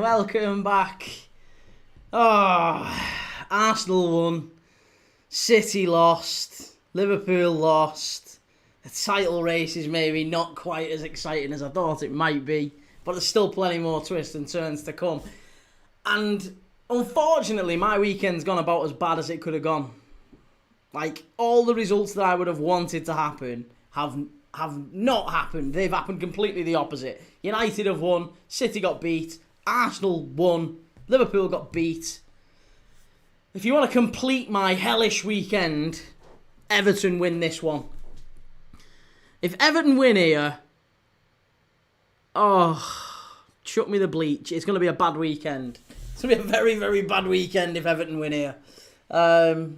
welcome back. Oh, Arsenal won, City lost, Liverpool lost. The title race is maybe not quite as exciting as I thought it might be, but there's still plenty more twists and turns to come. And unfortunately, my weekend's gone about as bad as it could have gone. Like, all the results that I would have wanted to happen have not happened. They've happened completely the opposite. United have won, City got beat, Arsenal won, Liverpool got beat. If you want to complete my hellish weekend, Everton win this one. If Everton win here, chuck me the bleach. It's going to be a bad weekend. It's going to be a very, very bad weekend if Everton win here. So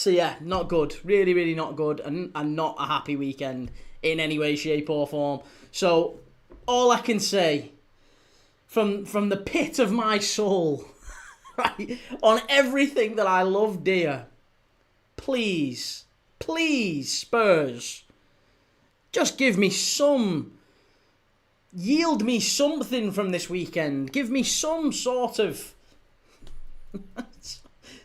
yeah, not good. Really, really not good. And not a happy weekend in any way, shape or form. So all I can say from the pit of my soul, right, on everything that I love dear, please, Spurs, just yield me something from this weekend. Give me some sort of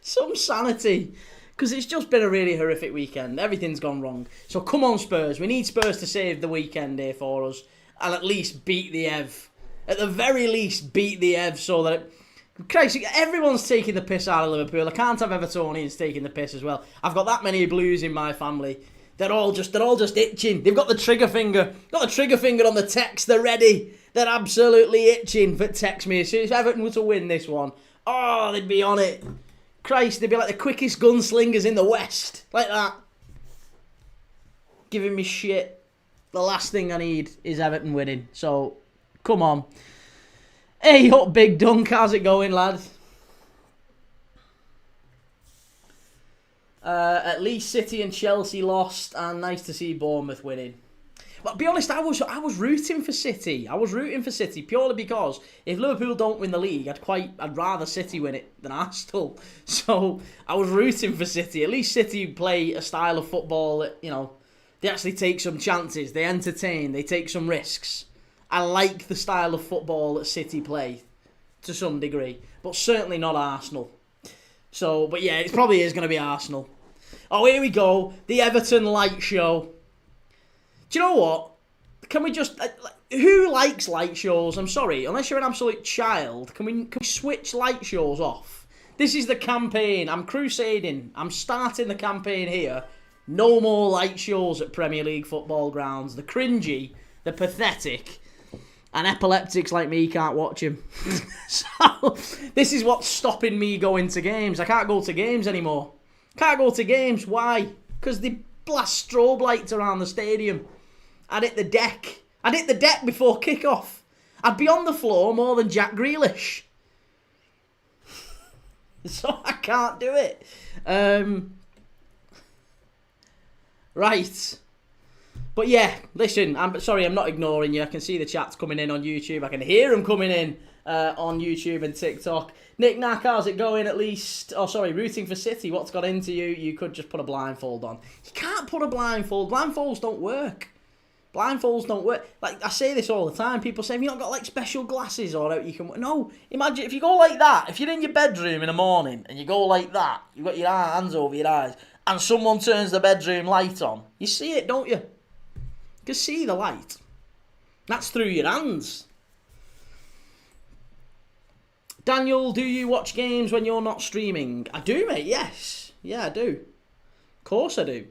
some sanity. Because it's just been a really horrific weekend. Everything's gone wrong. So come on, Spurs. We need Spurs to save the weekend here for us. And at least beat the Ev. At the very least, beat the Ev so that... Christ, everyone's taking the piss out of Liverpool. I can't have Evertonians taking the piss as well. I've got that many Blues in my family. They're all just itching. They've got the trigger finger. Got the trigger finger on the text. They're ready. They're absolutely itching for text me. As soon as Everton were to win this one, they'd be on it. Christ, they'd be like the quickest gunslingers in the West. Like that. Giving me shit. The last thing I need is Everton winning. So, come on. Hey up, Big Dunk. How's it going, lad? At least City and Chelsea lost, and nice to see Bournemouth winning. But to be honest, I was rooting for City. I was rooting for City purely because if Liverpool don't win the league, I'd rather City win it than Arsenal. So I was rooting for City. At least City play a style of football that, they actually take some chances, they entertain, they take some risks. I like the style of football that City play to some degree, but certainly not Arsenal. So, but yeah, it probably is going to be Arsenal. Oh, here we go. The Everton light show. Do you know what? Can we just... who likes light shows? I'm sorry. Unless you're an absolute child, can we switch light shows off? This is the campaign. I'm crusading. I'm starting the campaign here. No more light shows at Premier League football grounds. The cringy, the pathetic, and epileptics like me can't watch them. So, this is what's stopping me going to games. I can't go to games anymore. Can't go to games. Why? Because they blast strobe lights around the stadium. I'd hit the deck. I'd hit the deck before kick-off. I'd be on the floor more than Jack Grealish. So I can't do it. Right. But yeah, listen, I'm sorry, I'm not ignoring you. I can see the chats coming in on YouTube. I can hear them coming in on YouTube and TikTok. Nick Knack, how's it going at least? Oh, sorry, rooting for City. What's got into you? You could just put a blindfold on. You can't put a blindfold. Blindfolds don't work. Blindfolds don't work. Like, I say this all the time. People say, have you not got, like, special glasses or you can... No, imagine if you go like that. If you're in your bedroom in the morning and you go like that, you've got your hands over your eyes, and someone turns the bedroom light on, you see it, don't you? You can see the light. That's through your hands. Daniel, do you watch games when you're not streaming? I do, mate, yes. Yeah, I do. Of course I do.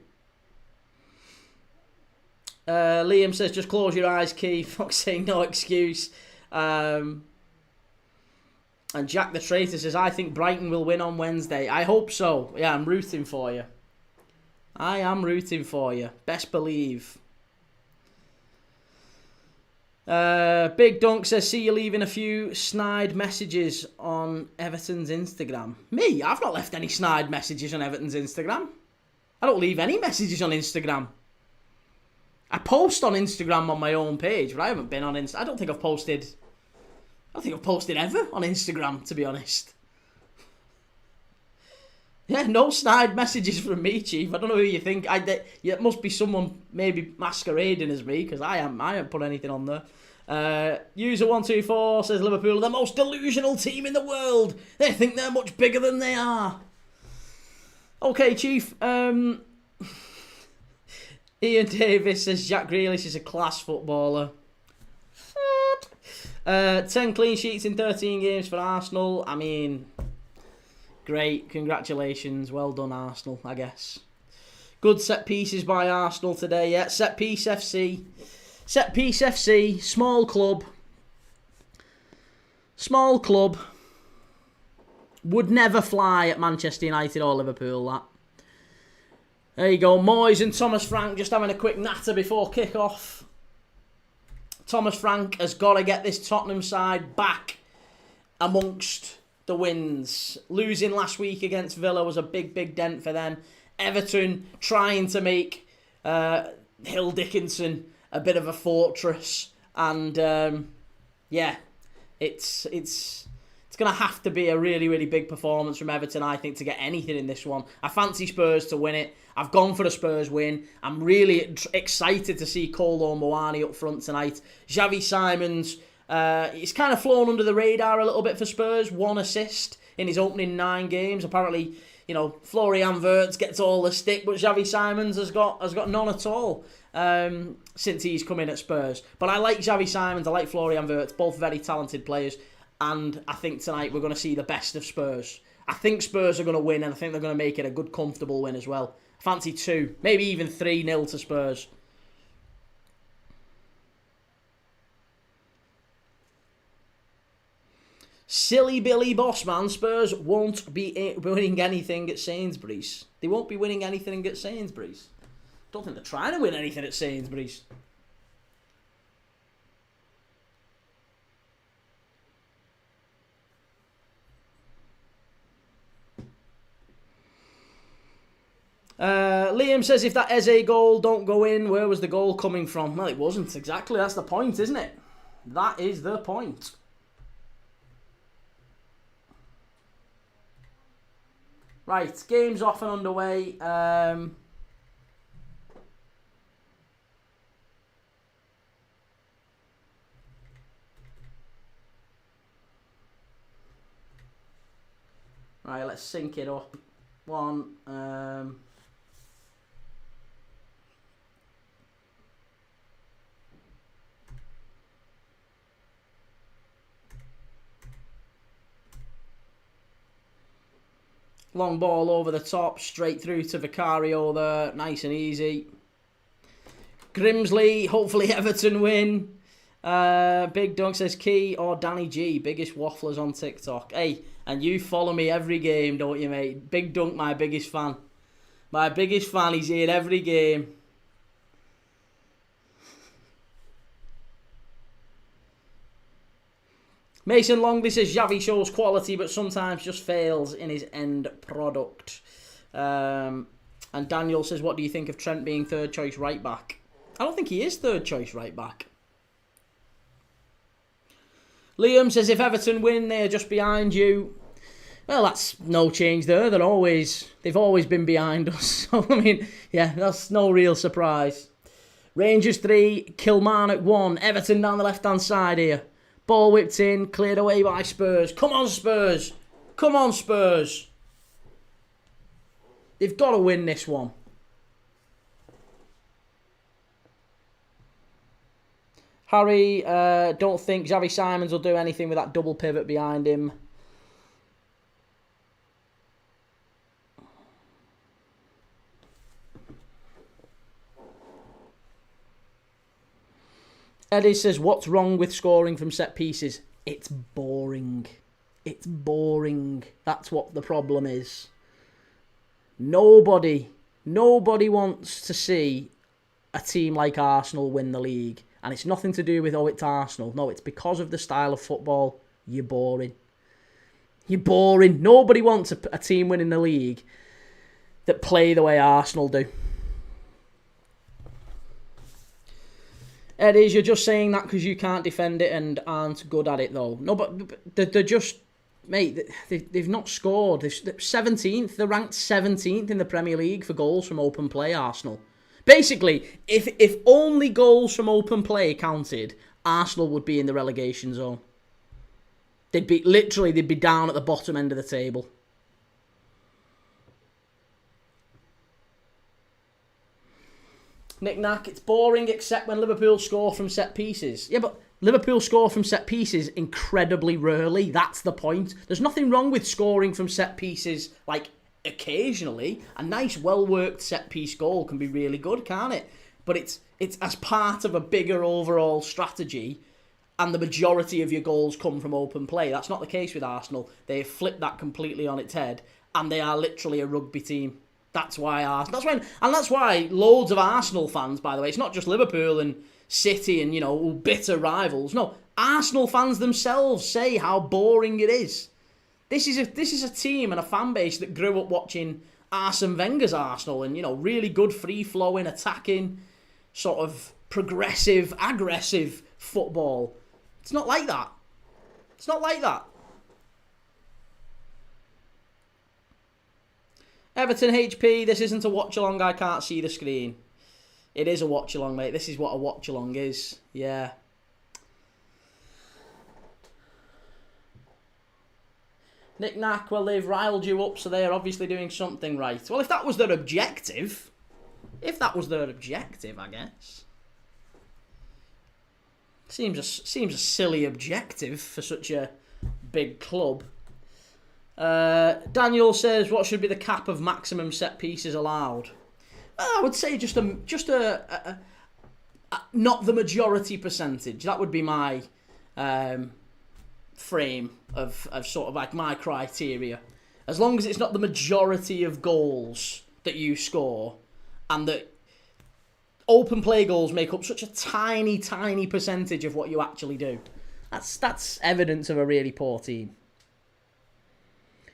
Liam says, just close your eyes, Keith. Fuck's sake, no excuse. And Jack the Traitor says, I think Brighton will win on Wednesday. I hope so. Yeah, I'm rooting for you. I am rooting for you. Best believe. Big Dunk says, see you leaving a few snide messages on Everton's Instagram. Me? I've not left any snide messages on Everton's Instagram. I don't leave any messages on Instagram. I post on Instagram on my own page, but I haven't been on Instagram. I don't think I've posted ever on Instagram, to be honest. Yeah, no snide messages from me, Chief. I don't know who you think. It must be someone maybe masquerading as me, because I haven't put anything on there. User124 says Liverpool are the most delusional team in the world. They think they're much bigger than they are. Okay, Chief. Ian Davis says Jack Grealish is a class footballer. 10 clean sheets in 13 games for Arsenal. I mean, great. Congratulations. Well done, Arsenal, I guess. Good set pieces by Arsenal today. Yeah, Set Piece FC. Set Piece FC. Small club. Small club. Would never fly at Manchester United or Liverpool, that. There you go. Moyes and Thomas Frank just having a quick natter before kick-off. Thomas Frank has got to get this Tottenham side back amongst the wins. Losing last week against Villa was a big, big dent for them. Everton trying to make Hill Dickinson a bit of a fortress. And, yeah, it's going to have to be a really, really big performance from Everton, I think, to get anything in this one. I fancy Spurs to win it. I've gone for a Spurs win. I'm really excited to see Kolo Muani up front tonight. Xavi Simons, he's kind of flown under the radar a little bit for Spurs. 1 assist in his opening 9 games. Apparently, you know, Florian Wirtz gets all the stick, but Xavi Simons has got none at all since he's come in at Spurs. But I like Xavi Simons, I like Florian Wirtz, both very talented players. And I think tonight we're going to see the best of Spurs. I think Spurs are going to win, and I think they're going to make it a good, comfortable win as well. Fancy 2, maybe even 3-0 to Spurs. Silly Billy Bossman, Spurs won't be winning anything at Sainsbury's. They won't be winning anything at Sainsbury's. Don't think they're trying to win anything at Sainsbury's. Liam says if that Eze goal don't go in, where was the goal coming from? Well, it wasn't exactly. That's the point, isn't it? That is the point. Right, game's off and underway. Right, let's sync it up. Long ball over the top, straight through to Vicario there, nice and easy. Grimsley, hopefully Everton win. Big Dunk says Key or Danny G, biggest wafflers on TikTok. Hey, and you follow me every game, don't you, mate? Big Dunk, my biggest fan. My biggest fan, he's here every game. Mason Longley says Xavi shows quality but sometimes just fails in his end product. And Daniel says, what do you think of Trent being third choice right back? I don't think he is third choice right back. Liam says if Everton win, they're just behind you. Well, that's no change there. They've always been behind us. So, I mean, yeah, that's no real surprise. Rangers 3, Kilmarnock 1. Everton down the left-hand side here. Ball whipped in, cleared away by Spurs. Come on, Spurs. Come on, Spurs. They've got to win this one. Harry, don't think Xavi Simons will do anything with that double pivot behind him. Eddie says, what's wrong with scoring from set pieces? It's boring. It's boring. That's what the problem is. Nobody wants to see a team like Arsenal win the league. And it's nothing to do with, oh, it's Arsenal. No, it's because of the style of football. You're boring. You're boring. Nobody wants a team winning the league that play the way Arsenal do. Eddie, you're just saying that because you can't defend it and aren't good at it, though. No, but they're just... Mate, they've not scored. They're 17th. They're ranked 17th in the Premier League for goals from open play, Arsenal. Basically, if only goals from open play counted, Arsenal would be in the relegation zone. They'd be down at the bottom end of the table. Nick Nack, it's boring except when Liverpool score from set pieces. Yeah, but Liverpool score from set pieces incredibly rarely. That's the point. There's nothing wrong with scoring from set pieces, like, occasionally. A nice, well-worked set-piece goal can be really good, can't it? But it's as part of a bigger overall strategy, and the majority of your goals come from open play. That's not the case with Arsenal. They have flipped that completely on its head, and they are literally a rugby team. That's why that's why loads of Arsenal fans, by the way, it's not just Liverpool and City and, you know, bitter rivals. No, Arsenal fans themselves say how boring it is. This is a team and a fan base that grew up watching Arsene Wenger's Arsenal and, you know, really good free-flowing, attacking, sort of progressive, aggressive football. It's not like that. It's not like that. Everton HP, this isn't a watch-along, I can't see the screen. It is a watch-along, mate. This is what a watch-along is. Yeah. Nick Nack, well, they've riled you up, so they're obviously doing something right. Well, if that was their objective, I guess. Seems a silly objective for such a big club. Daniel says, what should be the cap of maximum set pieces allowed? I would say just a not the majority percentage. That would be my frame of sort of like my criteria. As long as it's not the majority of goals that you score, and that open play goals make up such a tiny, tiny percentage of what you actually do. That's evidence of a really poor team.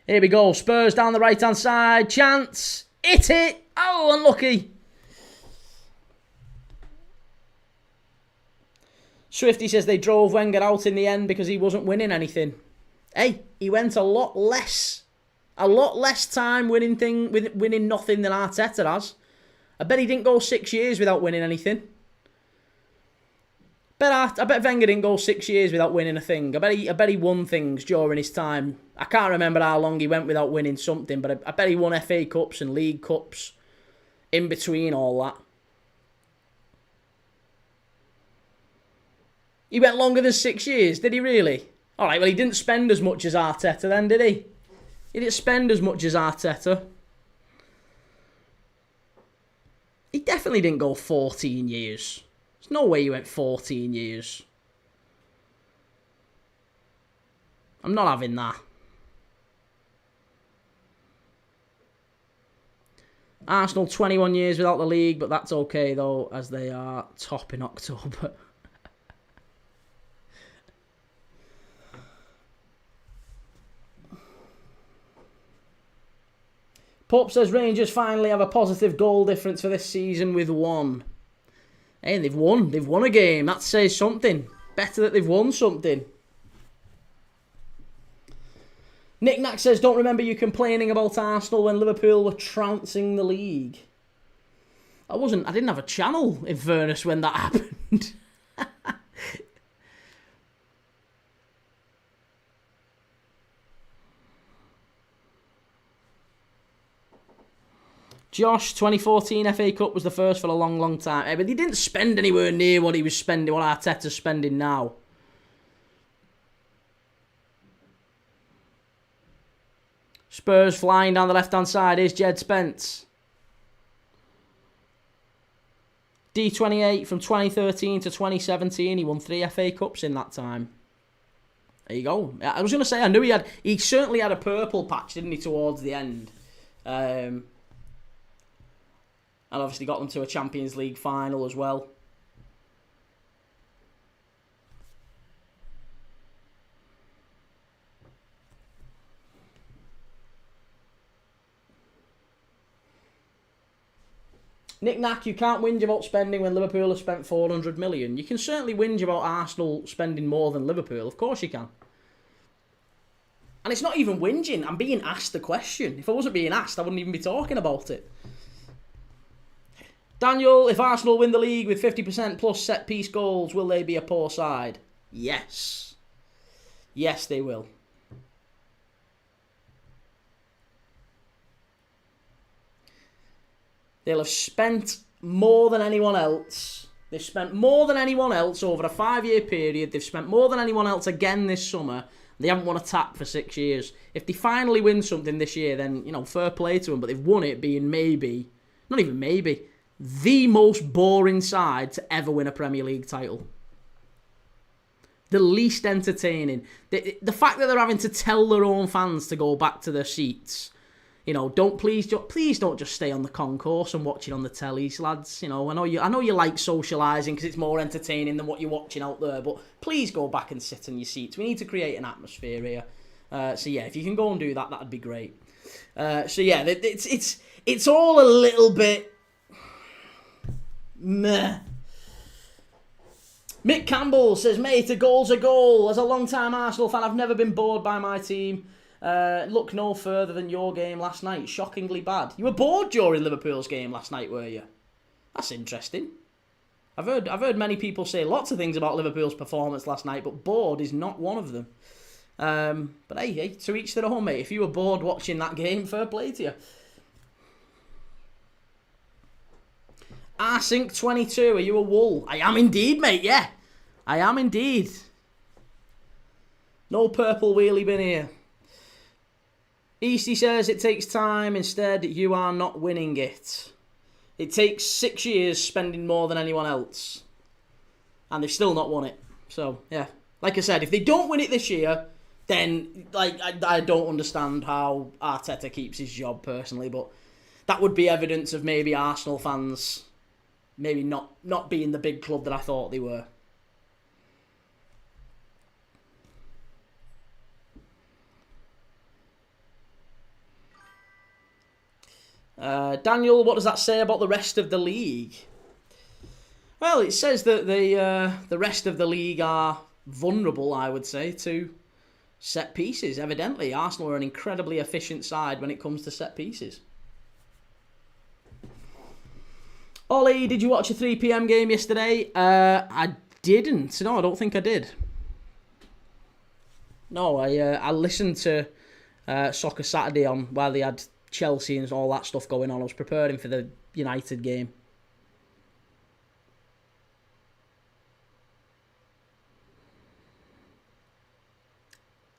Here we go. Spurs down the right-hand side. Chance. Hit it. Oh, unlucky. Swifty says they drove Wenger out in the end because he wasn't winning anything. Hey, he went a lot less time winning nothing than Arteta has. I bet he didn't go 6 years without winning anything. I bet Wenger didn't go 6 years without winning a thing. I bet he won things during his time. I can't remember how long he went without winning something, but I bet he won FA Cups and League Cups in between all that. He went longer than 6 years, did he really? Alright, well, he didn't spend as much as Arteta then, did he? He didn't spend as much as Arteta. He definitely didn't go 14 years. There's no way he went 14 years. I'm not having that. Arsenal 21 years without the league, but that's okay though, as they are top in October. Pope says Rangers finally have a positive goal difference for this season with 1. Hey, they've won. They've won a game. That says something. Better that they've won something. Nick Nack says, don't remember you complaining about Arsenal when Liverpool were trouncing the league. I didn't have a channel in fairness when that happened. Josh, 2014 FA Cup was the first for a long, long time. But he didn't spend anywhere near what he was spending, what Arteta's spending now. Spurs flying down the left-hand side. Here's Jed Spence. D28 from 2013 to 2017. He won 3 FA Cups in that time. There you go. I was going to say, I knew he certainly had a purple patch, didn't he, towards the end. And obviously got them to a Champions League final as well. Nick Nack, you can't whinge about spending when Liverpool have spent 400 million. You can certainly whinge about Arsenal spending more than Liverpool. Of course you can. And it's not even whinging. I'm being asked the question. If I wasn't being asked, I wouldn't even be talking about it. Daniel, if Arsenal win the league with 50% plus set-piece goals, will they be a poor side? Yes. Yes, they will. They'll have spent more than anyone else. They've spent more than anyone else over a 5-year period. They've spent more than anyone else again this summer. They haven't won a tap for 6 years. If they finally win something this year, then, fair play to them. But they've won it being maybe, not even maybe, the most boring side to ever win a Premier League title. The least entertaining. The fact that they're having to tell their own fans to go back to their seats. Please don't just stay on the concourse and watch it on the tellies, lads. I know you like socialising because it's more entertaining than what you're watching out there, but please go back and sit in your seats. We need to create an atmosphere here. If you can go and do that, that'd be great. It's all a little bit meh. Mick Campbell says, mate, a goal's a goal. As a long-time Arsenal fan, I've never been bored by my team. Look no further than your game last night. Shockingly bad. You were bored during Liverpool's game last night, were you? That's interesting. I've heard many people say lots of things about Liverpool's performance last night, but bored is not one of them. But hey, to each their own, mate. If you were bored watching that game, fair play to you. Rsync22, are you a wool? I am indeed, mate, yeah. I am indeed. No purple wheelie bin here. Easty says it takes time. Instead, you are not winning it. It takes 6 years spending more than anyone else. And they've still not won it. So, yeah. Like I said, if they don't win it this year, then I don't understand how Arteta keeps his job personally. But that would be evidence of maybe Arsenal fans maybe not being the big club that I thought they were. Daniel, what does that say about the rest of the league? Well, it says that the rest of the league are vulnerable, I would say, to set pieces. Evidently, Arsenal are an incredibly efficient side when it comes to set pieces. Ollie, did you watch a 3 PM game yesterday? I didn't. No, I don't think I did. No, I listened to Soccer Saturday on while they had Chelsea and all that stuff going on. I was preparing for the United game.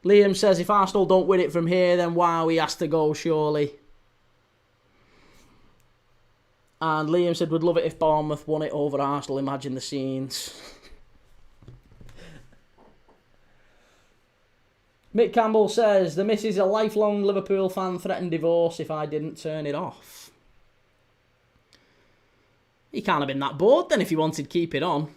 Liam says, if Arsenal don't win it from here, then wow, he has to go, surely. And Liam said, would love it if Bournemouth won it over Arsenal. Imagine the scenes. Mick Campbell says, the missus, a lifelong Liverpool fan, threatened divorce if I didn't turn it off. He can't have been that bored then if he wanted to keep it on.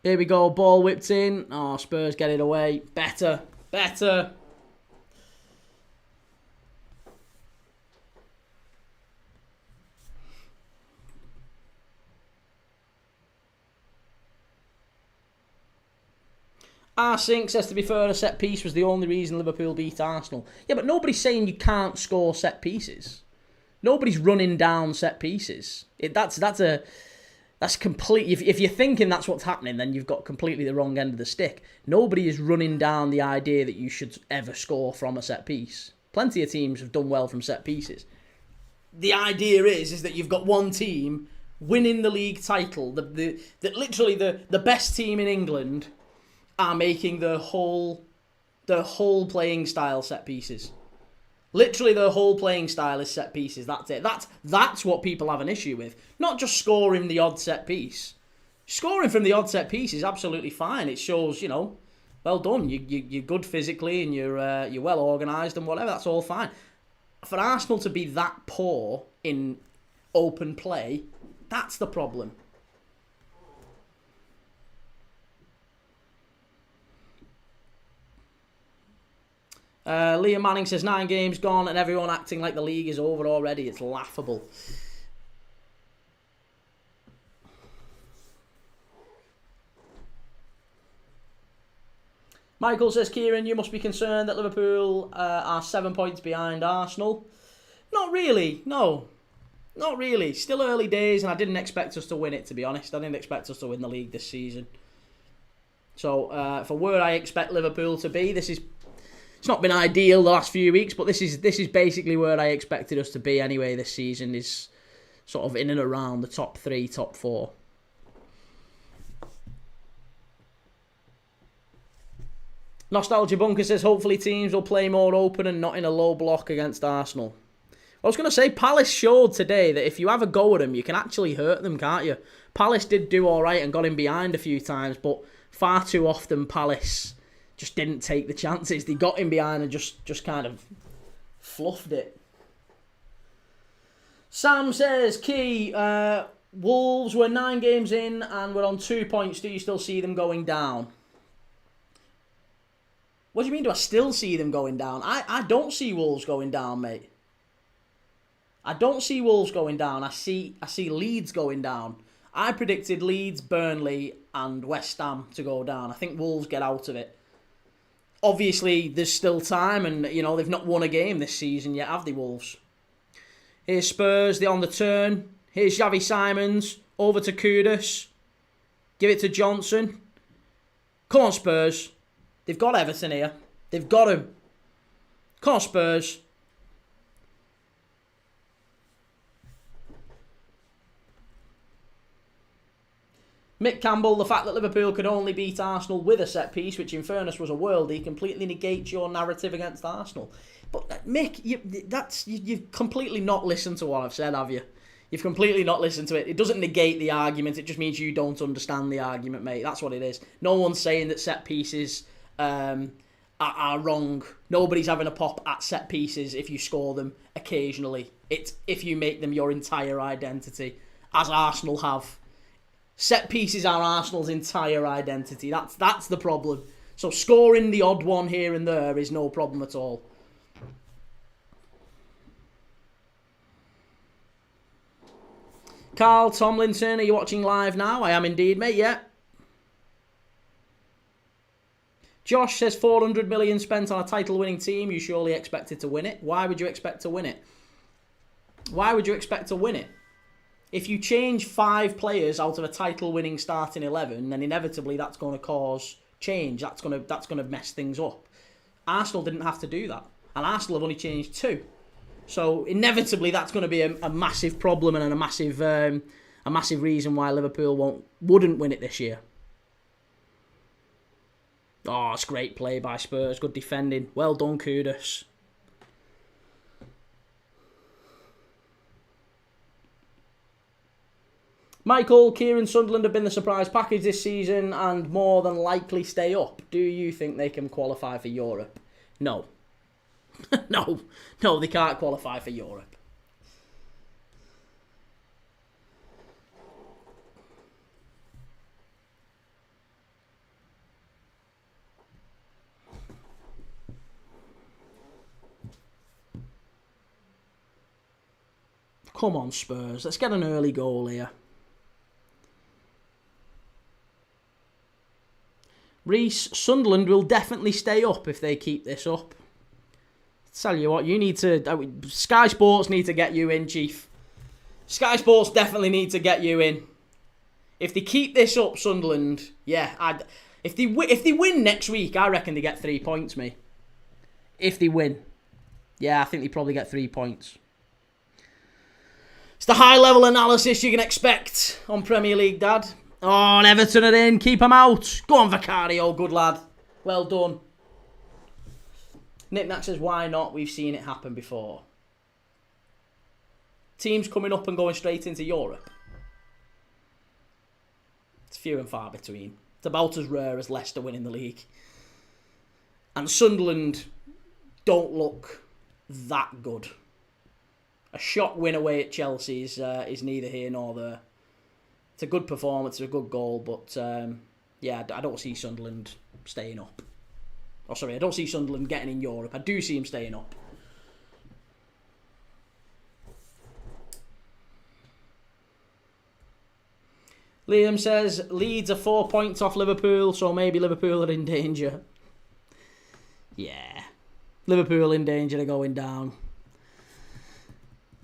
Here we go, ball whipped in. Oh, Spurs get it away. Better. Rsync says, to be fair, a set piece was the only reason Liverpool beat Arsenal. Yeah, but nobody's saying you can't score set pieces. Nobody's running down set pieces. That's complete. If you're thinking that's what's happening, then you've got completely the wrong end of the stick. Nobody is running down the idea that you should ever score from a set piece. Plenty of teams have done well from set pieces. The idea is that you've got one team winning the league title. That literally the best team in England are making the whole playing style set pieces. Literally, their whole playing style is set pieces. That's it. That's what people have an issue with. Not just scoring the odd set piece. Scoring from the odd set piece is absolutely fine. It shows, well done. You're good physically and you're well organised and whatever. That's all fine. For Arsenal to be that poor in open play, that's the problem. Liam Manning says 9 games gone and everyone acting like the league is over already. It's laughable. Michael says, Kieran, you must be concerned that Liverpool are 7 points behind Arsenal. Not really, no. Not really. Still early days, and I didn't expect us to win it, to be honest. I didn't expect us to win the league this season. So, for where I expect Liverpool to be, it's not been ideal the last few weeks, but this is basically where I expected us to be anyway this season, is sort of in and around the top 3, top 4. Nostalgia Bunker says, hopefully teams will play more open and not in a low block against Arsenal. I was going to say, Palace showed today that if you have a go at them, you can actually hurt them, can't you? Palace did do alright and got in behind a few times, but far too often Palace just didn't take the chances. They got in behind and just kind of fluffed it. Sam says, Key, Wolves were 9 games in and we're on 2 points. Do you still see them going down? What do you mean, do I still see them going down? I don't see Wolves going down, mate. I don't see Wolves going down. I see Leeds going down. I predicted Leeds, Burnley and West Ham to go down. I think Wolves get out of it. Obviously, there's still time and, you know, they've not won a game this season yet, have they, Wolves? Here's Spurs, they're on the turn. Here's Xavi Simons, over to Kudus. Give it to Johnson. Come on, Spurs. They've got Everton here. They've got him. Come on, Spurs. Mick Campbell, the fact that Liverpool could only beat Arsenal with a set piece, which in fairness was a worldie, completely negates your narrative against Arsenal. But Mick, you've completely not listened to what I've said, have you? You've completely not listened to it. It doesn't negate the argument. It just means you don't understand the argument, mate. That's what it is. No one's saying that set pieces are wrong. Nobody's having a pop at set pieces if you score them occasionally. It's if you make them your entire identity, as Arsenal have. Set pieces are Arsenal's entire identity. That's the problem. So scoring the odd one here and there is no problem at all. Carl Tomlinson, are you watching live now? I am indeed, mate, yeah. Josh says 400 million spent on a title-winning team. You surely expected to win it. Why would you expect to win it? Why would you expect to win it? If you change 5 players out of a title-winning starting 11, then inevitably that's going to cause change. That's going to mess things up. Arsenal didn't have to do that, and Arsenal have only changed 2. So inevitably that's going to be a massive problem and a massive reason why Liverpool wouldn't win it this year. Oh, it's great play by Spurs. Good defending. Well done, Kudus. Michael, Kieran, Sunderland have been the surprise package this season and more than likely stay up. Do you think they can qualify for Europe? No. No, they can't qualify for Europe. Come on, Spurs. Let's get an early goal here. Reece, Sunderland will definitely stay up if they keep this up. Tell you what, you need to... Sky Sports need to get you in, Chief. Sky Sports definitely need to get you in. If they keep this up, Sunderland, yeah, if they win next week, I reckon they get 3 points, mate. If they win. Yeah, I think they probably get 3 points. It's the high-level analysis you can expect on Premier League, Dad. Oh, and Everton are in. Keep them out. Go on, Vicario. Good lad. Well done. Nick Nack says, why not? We've seen it happen before. Teams coming up and going straight into Europe. It's few and far between. It's about as rare as Leicester winning the league. And Sunderland don't look that good. A shock win away at Chelsea is neither here nor there. It's a good performance, it's a good goal, but yeah, I don't see Sunderland staying up. Oh, sorry, I don't see Sunderland getting in Europe. I do see him staying up. Liam says, Leeds are 4 points off Liverpool, so maybe Liverpool are in danger. Yeah. Liverpool in danger of going down.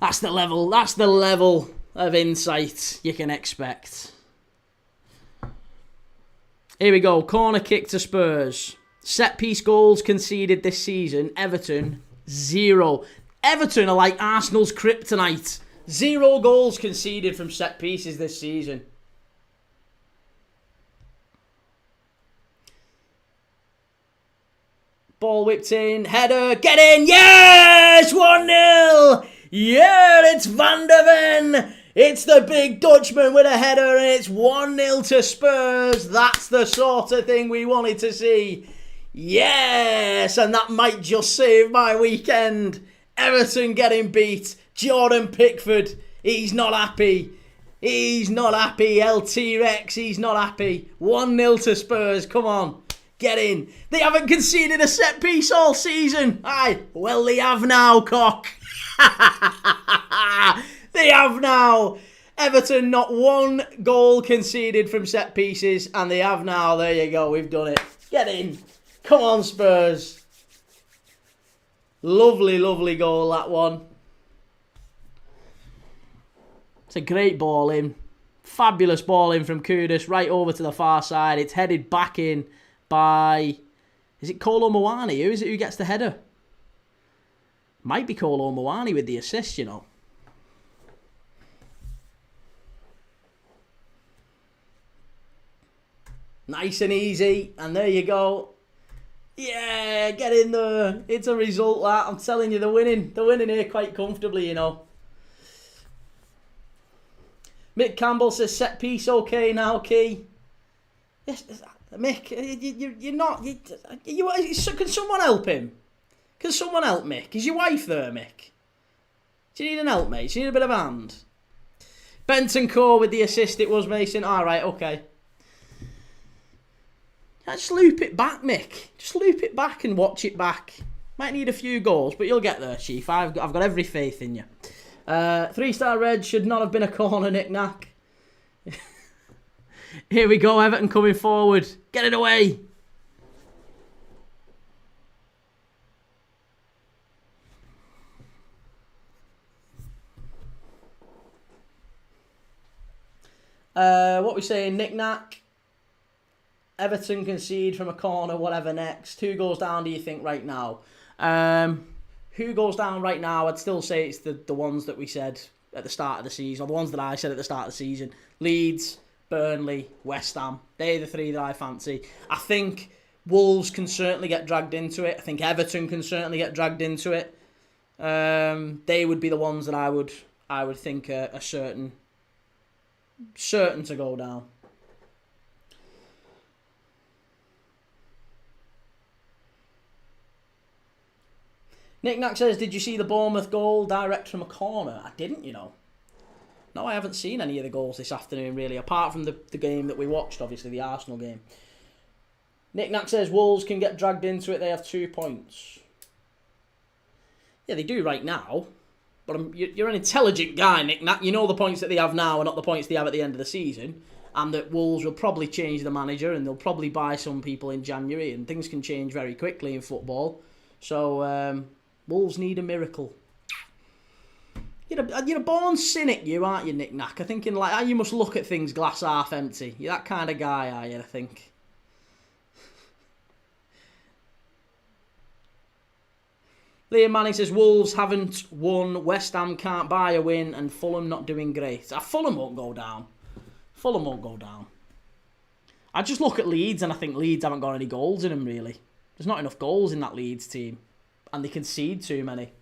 That's the level of insight you can expect. Here we go. Corner kick to Spurs. Set piece goals conceded this season. Everton, 0. Everton are like Arsenal's kryptonite. 0 goals conceded from set pieces this season. Ball whipped in. Header. Get in. Yes! 1-0. Yeah, it's Van der Ven. It's the big Dutchman with a header, and it's 1-0 to Spurs. That's the sort of thing we wanted to see. Yes, and that might just save my weekend. Everton getting beat. Jordan Pickford, he's not happy. He's not happy. LT Rex, he's not happy. 1-0 to Spurs. Come on, get in. They haven't conceded a set piece all season. Aye, well, they have now, cock. They have now. Everton, not 1 goal conceded from set pieces, and they have now. There you go, we've done it. Get in. Come on, Spurs. Lovely, lovely goal, that one. It's a great ball in. Fabulous ball in from Kudus, right over to the far side. It's headed back in by... Is it Kolo Muani? Who is it who gets the header? Might be Kolo Muani with the assist, you know. Nice and easy. And there you go. Yeah, get in there. It's a result, that. I'm telling you, they're winning. They're winning here quite comfortably, you know. Mick Campbell says, set piece okay now, Key. Yes, Mick, you're not... Can someone help him? Can someone help Mick? Is your wife there, Mick? Do you need an help, mate? Do you need a bit of a hand? Benton Core with the assist, it was Mason. Alright, okay. Just loop it back, Mick. Just loop it back and watch it back. Might need a few goals, but you'll get there, Chief. I've got every faith in you. 3-star red should not have been a corner, knick-knack. Here we go, Everton coming forward. Get it away. What we saying, knick-knack? Everton concede from a corner, whatever next. Who goes down, do you think, right now? Who goes down right now? I'd still say it's the ones that we said at the start of the season, or the ones that I said at the start of the season. Leeds, Burnley, West Ham. They're the 3 that I fancy. I think Wolves can certainly get dragged into it. I think Everton can certainly get dragged into it. They would be the ones that I would think are certain to go down. Nick Knack says, did you see the Bournemouth goal direct from a corner? I didn't, you know. No, I haven't seen any of the goals this afternoon, really, apart from the game that we watched, obviously, the Arsenal game. Nick Knack says, Wolves can get dragged into it. They have 2 points. Yeah, they do right now. But you're an intelligent guy, Nick Knack. You know the points that they have now are not the points they have at the end of the season. And that Wolves will probably change the manager and they'll probably buy some people in January. And things can change very quickly in football. So... Wolves need a miracle. You're a born cynic, you, aren't you, Nick Knack? I'm thinking like, you must look at things glass half empty. You're that kind of guy, are you, I think? Liam Manning says, Wolves haven't won, West Ham can't buy a win, and Fulham not doing great. Fulham won't go down. Fulham won't go down. I just look at Leeds, and I think Leeds haven't got any goals in them, really. There's not enough goals in that Leeds team. And they concede too many.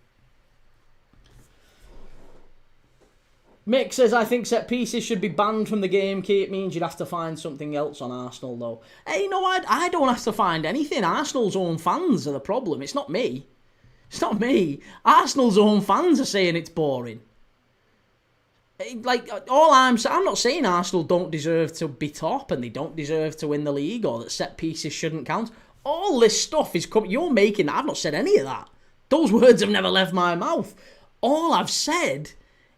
Mick says, I think set pieces should be banned from the game, Key. It means you'd have to find something else on Arsenal, though. Hey, no, I don't have to find anything. Arsenal's own fans are the problem. It's not me. It's not me. Arsenal's own fans are saying it's boring. Like, I'm not saying Arsenal don't deserve to be top and they don't deserve to win the league or that set pieces shouldn't count. All this stuff is coming. You're making that. I've not said any of that. Those words have never left my mouth. All I've said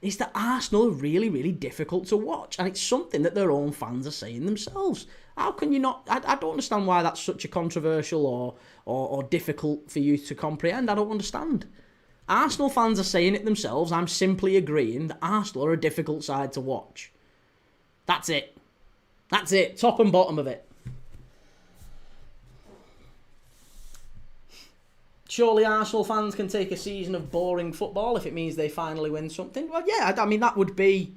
is that Arsenal are really, really difficult to watch. And it's something that their own fans are saying themselves. How can you not... I don't understand why that's such a controversial or difficult for you to comprehend. I don't understand. Arsenal fans are saying it themselves. I'm simply agreeing that Arsenal are a difficult side to watch. That's it. That's it. Top and bottom of it. Surely Arsenal fans can take a season of boring football if it means they finally win something. Well, yeah, I mean, that would be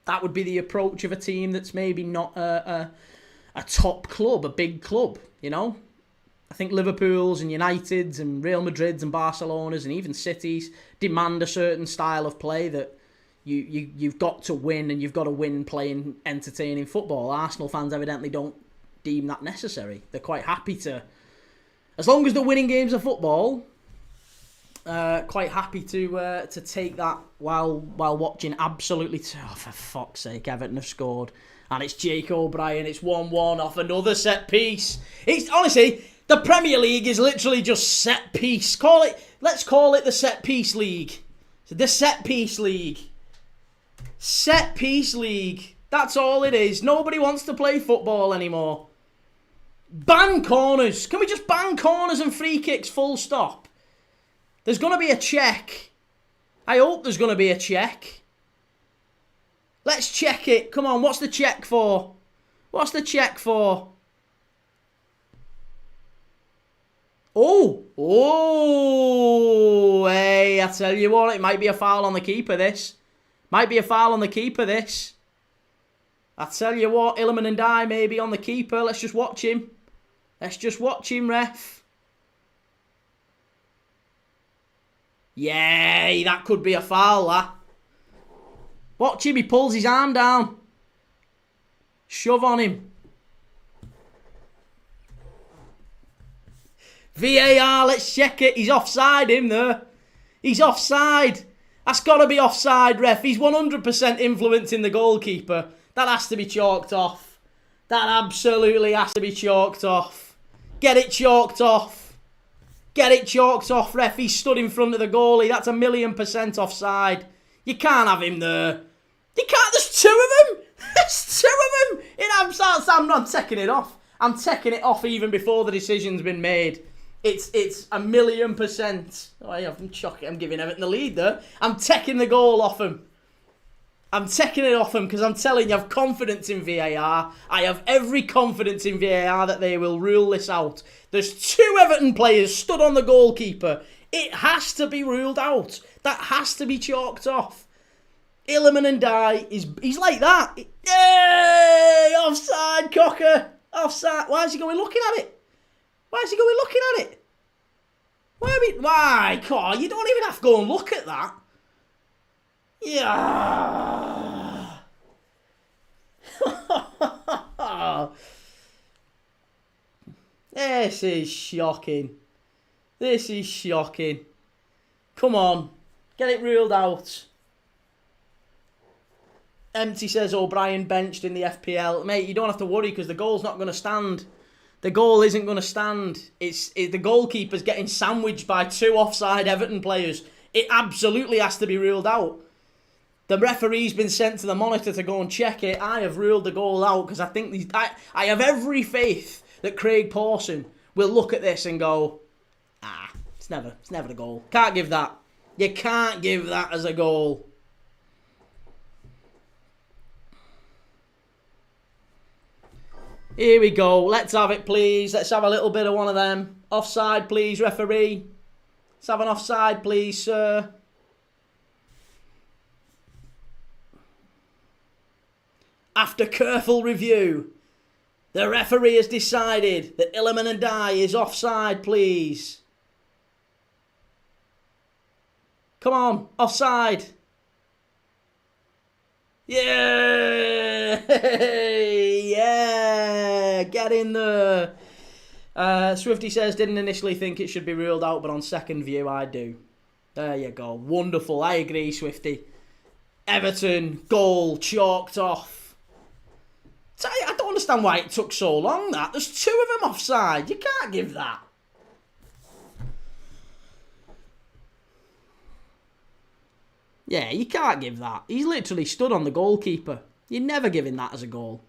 the approach of a team that's maybe not a top club, a big club, you know? I think Liverpool's and United's and Real Madrid's and Barcelona's and even City's demand a certain style of play that you've got to win, and you've got to win playing entertaining football. Arsenal fans evidently don't deem that necessary. They're quite happy to... As long as they're winning games of football, quite happy to take that while watching absolutely... Oh, for fuck's sake, Everton have scored. And it's Jake O'Brien. It's 1-1 off another set piece. It's honestly, the Premier League is literally just set piece. Let's call it the set piece league. The set piece league. Set piece league. That's all it is. Nobody wants to play football anymore. Ban corners. Can we just ban corners and free kicks full stop? There's going to be a check. I hope there's going to be a check. Let's check it. Come on, what's the check for? What's the check for? Oh, hey, I tell you what, it might be a foul on the keeper, this. Might be a foul on the keeper, this. I tell you what, Illiman and Dye maybe on the keeper. Let's just watch him. Let's just watch him, ref. Yay, that could be a foul, that. Watch him, he pulls his arm down. Shove on him. VAR, let's check it. He's offside, him there. He's offside. That's got to be offside, ref. He's 100% influencing the goalkeeper. That has to be chalked off. That absolutely has to be chalked off. Get it chalked off. Get it chalked off, ref. He stood in front of the goalie. That's 1,000,000% offside. You can't have him there. You can't. There's two of them. There's two of them. I'm taking it off. I'm taking it off even before the decision's been made. It's 1,000,000%. Oh, yeah, I'm giving Everton the lead there. I'm taking the goal off him. I'm taking it off them because I'm telling you, I have confidence in VAR. I have every confidence in VAR that they will rule this out. There's two Everton players stood on the goalkeeper. It has to be ruled out. That has to be chalked off. Illiman and Dye, he's like that. Yay! Offside, cocker. Offside. Why is he going looking at it? Why is he going looking at it? Why? Come on, you don't even have to go and look at that. Yeah. This is shocking. This is shocking. Come on. Get it ruled out. Empty says O'Brien benched in the FPL. Mate, you don't have to worry because the goal's not going to stand. The goal isn't going to stand. The goalkeeper's getting sandwiched by two offside Everton players. It absolutely has to be ruled out. The referee's been sent to the monitor to go and check it. I have ruled the goal out because I think I have every faith that Craig Pawson will look at this and go, it's never a goal. Can't give that. You can't give that as a goal. Here we go. Let's have it, please. Let's have a little bit of one of them. Offside, please, referee. Let's have an offside, please, sir. After careful review, the referee has decided that Illiman and Dye is offside, please. Come on, offside. Yeah! Yeah! Get in there. Swifty says, didn't initially think it should be ruled out, but on second view, I do. There you go. Wonderful. I agree, Swifty. Everton, goal, chalked off. I don't understand why it took so long, that. There's two of them offside. You can't give that. Yeah, you can't give that. He's literally stood on the goalkeeper. You're never giving that as a goal.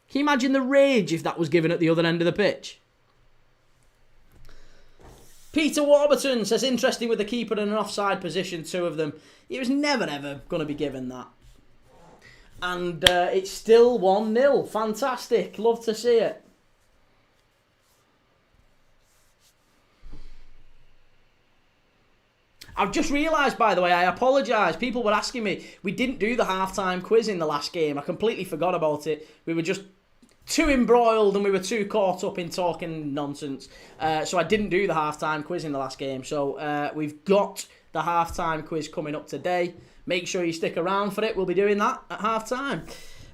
Can you imagine the rage if that was given at the other end of the pitch? Peter Warburton says, interesting with the keeper in an offside position, 2 of them. He was never, ever going to be given that. And it's still 1-0. Fantastic. Love to see it. I've just realised, by the way, I apologise. People were asking me, we didn't do the half-time quiz in the last game. I completely forgot about it. We were just too embroiled and we were too caught up in talking nonsense. So I didn't do the half-time quiz in the last game. So we've got the half-time quiz coming up today. Make sure you stick around for it. We'll be doing that at half-time.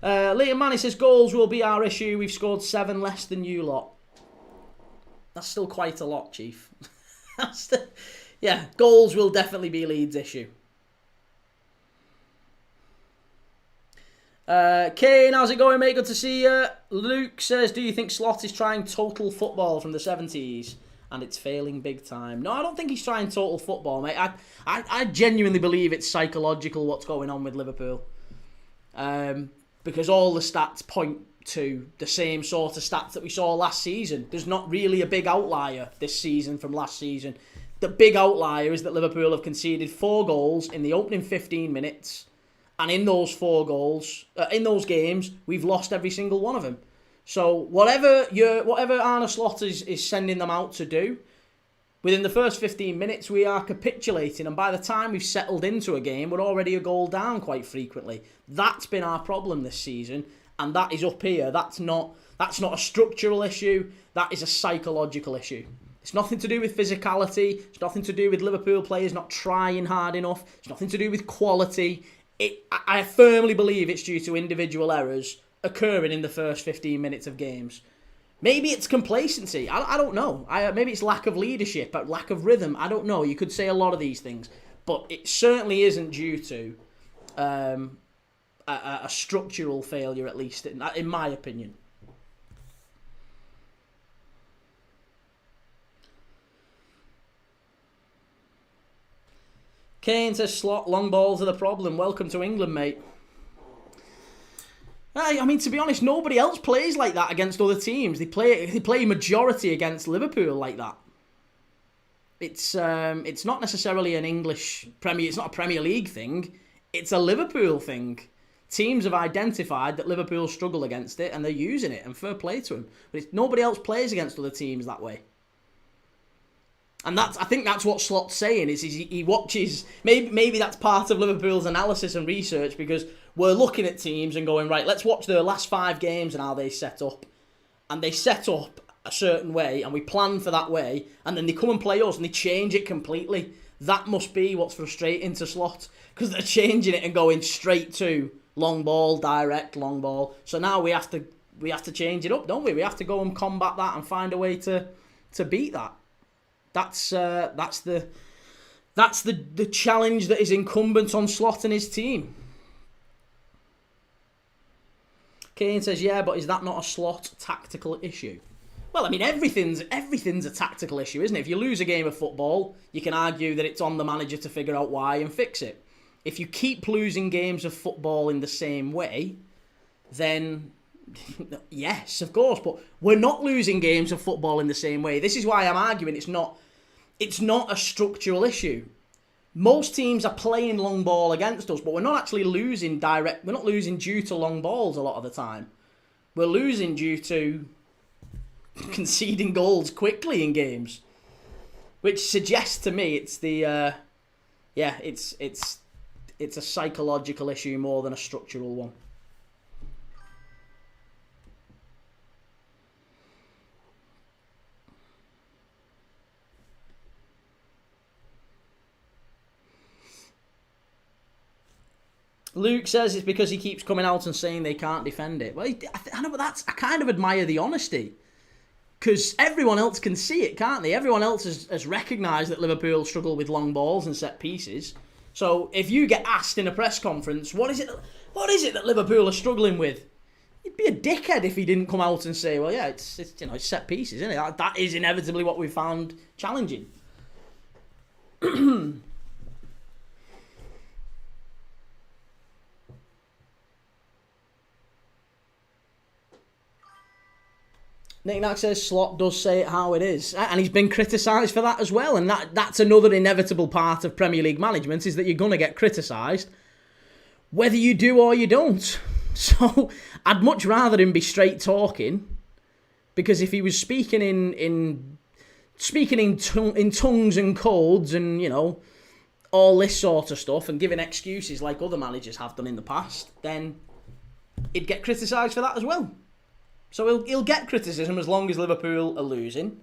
Liam Manny says, goals will be our issue. We've scored 7 less than you lot. That's still quite a lot, Chief. Yeah, goals will definitely be Leeds' issue. Kane, how's it going, mate? Good to see you. Luke says, do you think Slot is trying total football from the 70s and it's failing big time? No, I don't think he's trying total football, mate. I genuinely believe it's psychological what's going on with Liverpool. Because all the stats point to the same sort of stats that we saw last season. There's not really a big outlier this season from last season. The big outlier is that Liverpool have conceded 4 goals in the opening 15 minutes. And in those 4 goals, in those games, we've lost every single one of them. So whatever Arne Slot is sending them out to do, within the first 15 minutes we are capitulating. And by the time we've settled into a game, we're already a goal down quite frequently. That's been our problem this season. And that is up here. That's not a structural issue. That is a psychological issue. It's nothing to do with physicality. It's nothing to do with Liverpool players not trying hard enough. It's nothing to do with quality. I firmly believe it's due to individual errors occurring in the first 15 minutes of games. Maybe it's complacency. I don't know. Maybe it's lack of leadership, lack of rhythm. I don't know. You could say a lot of these things. But it certainly isn't due to a structural failure, at least, in my opinion. Kane says, Slot, long balls are the problem. Welcome to England, mate. I mean, to be honest, nobody else plays like that against other teams. They play majority against Liverpool like that. It's not necessarily an English Premier. It's not a Premier League thing. It's a Liverpool thing. Teams have identified that Liverpool struggle against it, and they're using it. And fair play to them. But nobody else plays against other teams that way. And I think that's what Slot's saying, is he watches, maybe that's part of Liverpool's analysis and research, because we're looking at teams and going, right, let's watch their last 5 games and how they set up. And they set up a certain way, and we plan for that way, and then they come and play us and they change it completely. That must be what's frustrating to Slot, because they're changing it and going straight to long ball, direct, long ball. So now we have to change it up, don't we? We have to go and combat that and find a way to beat that. That's the challenge that is incumbent on Slot and his team. Kane says, yeah, but is that not a Slot tactical issue? Well, I mean, everything's a tactical issue, isn't it? If you lose a game of football, you can argue that it's on the manager to figure out why and fix it. If you keep losing games of football in the same way, then yes, of course, but we're not losing games of football in the same way. This is why I'm arguing it's not a structural issue. Most teams are playing long ball against us, but we're not actually losing direct. We're not losing due to long balls a lot of the time. We're losing due to conceding goals quickly in games, which suggests to me it's it's a psychological issue more than a structural one. Luke says it's because he keeps coming out and saying they can't defend it. Well, I know, but I kind of admire the honesty. Because everyone else can see it, can't they? Everyone else has recognised that Liverpool struggle with long balls and set pieces. So if you get asked in a press conference, what is it that Liverpool are struggling with? He'd be a dickhead if he didn't come out and say, well, yeah, it's set pieces, isn't it? That is inevitably what we found challenging. Nick Nack says Slot does say it how it is. And he's been criticised for that as well. And that's another inevitable part of Premier League management, is that you're going to get criticised whether you do or you don't. So I'd much rather him be straight talking, because if he was speaking in tongues and codes and, you know, all this sort of stuff and giving excuses like other managers have done in the past, then he'd get criticised for that as well. So he'll get criticism as long as Liverpool are losing.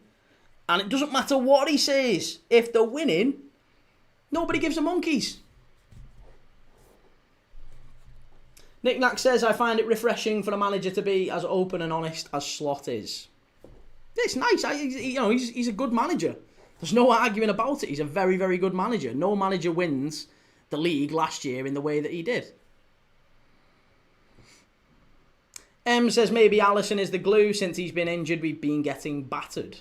And it doesn't matter what he says. If they're winning, nobody gives a monkeys. Nick Nack says, I find it refreshing for a manager to be as open and honest as Slot is. It's nice. He's a good manager. There's no arguing about it. He's a very, very good manager. No manager wins the league last year in the way that he did. M says maybe Alisson is the glue. Since he's been injured, we've been getting battered.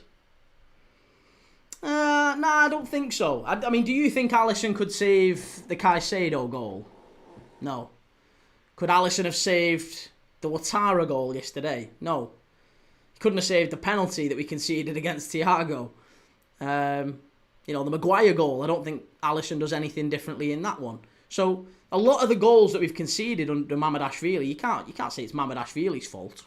Nah, I don't think so. I mean, do you think Alisson could save the Caicedo goal? No. Could Alisson have saved the Ouattara goal yesterday? No. He couldn't have saved the penalty that we conceded against Thiago. The Maguire goal, I don't think Alisson does anything differently in that one. So a lot of the goals that we've conceded under Mamardashvili, you can't say it's Mamardashvili's fault.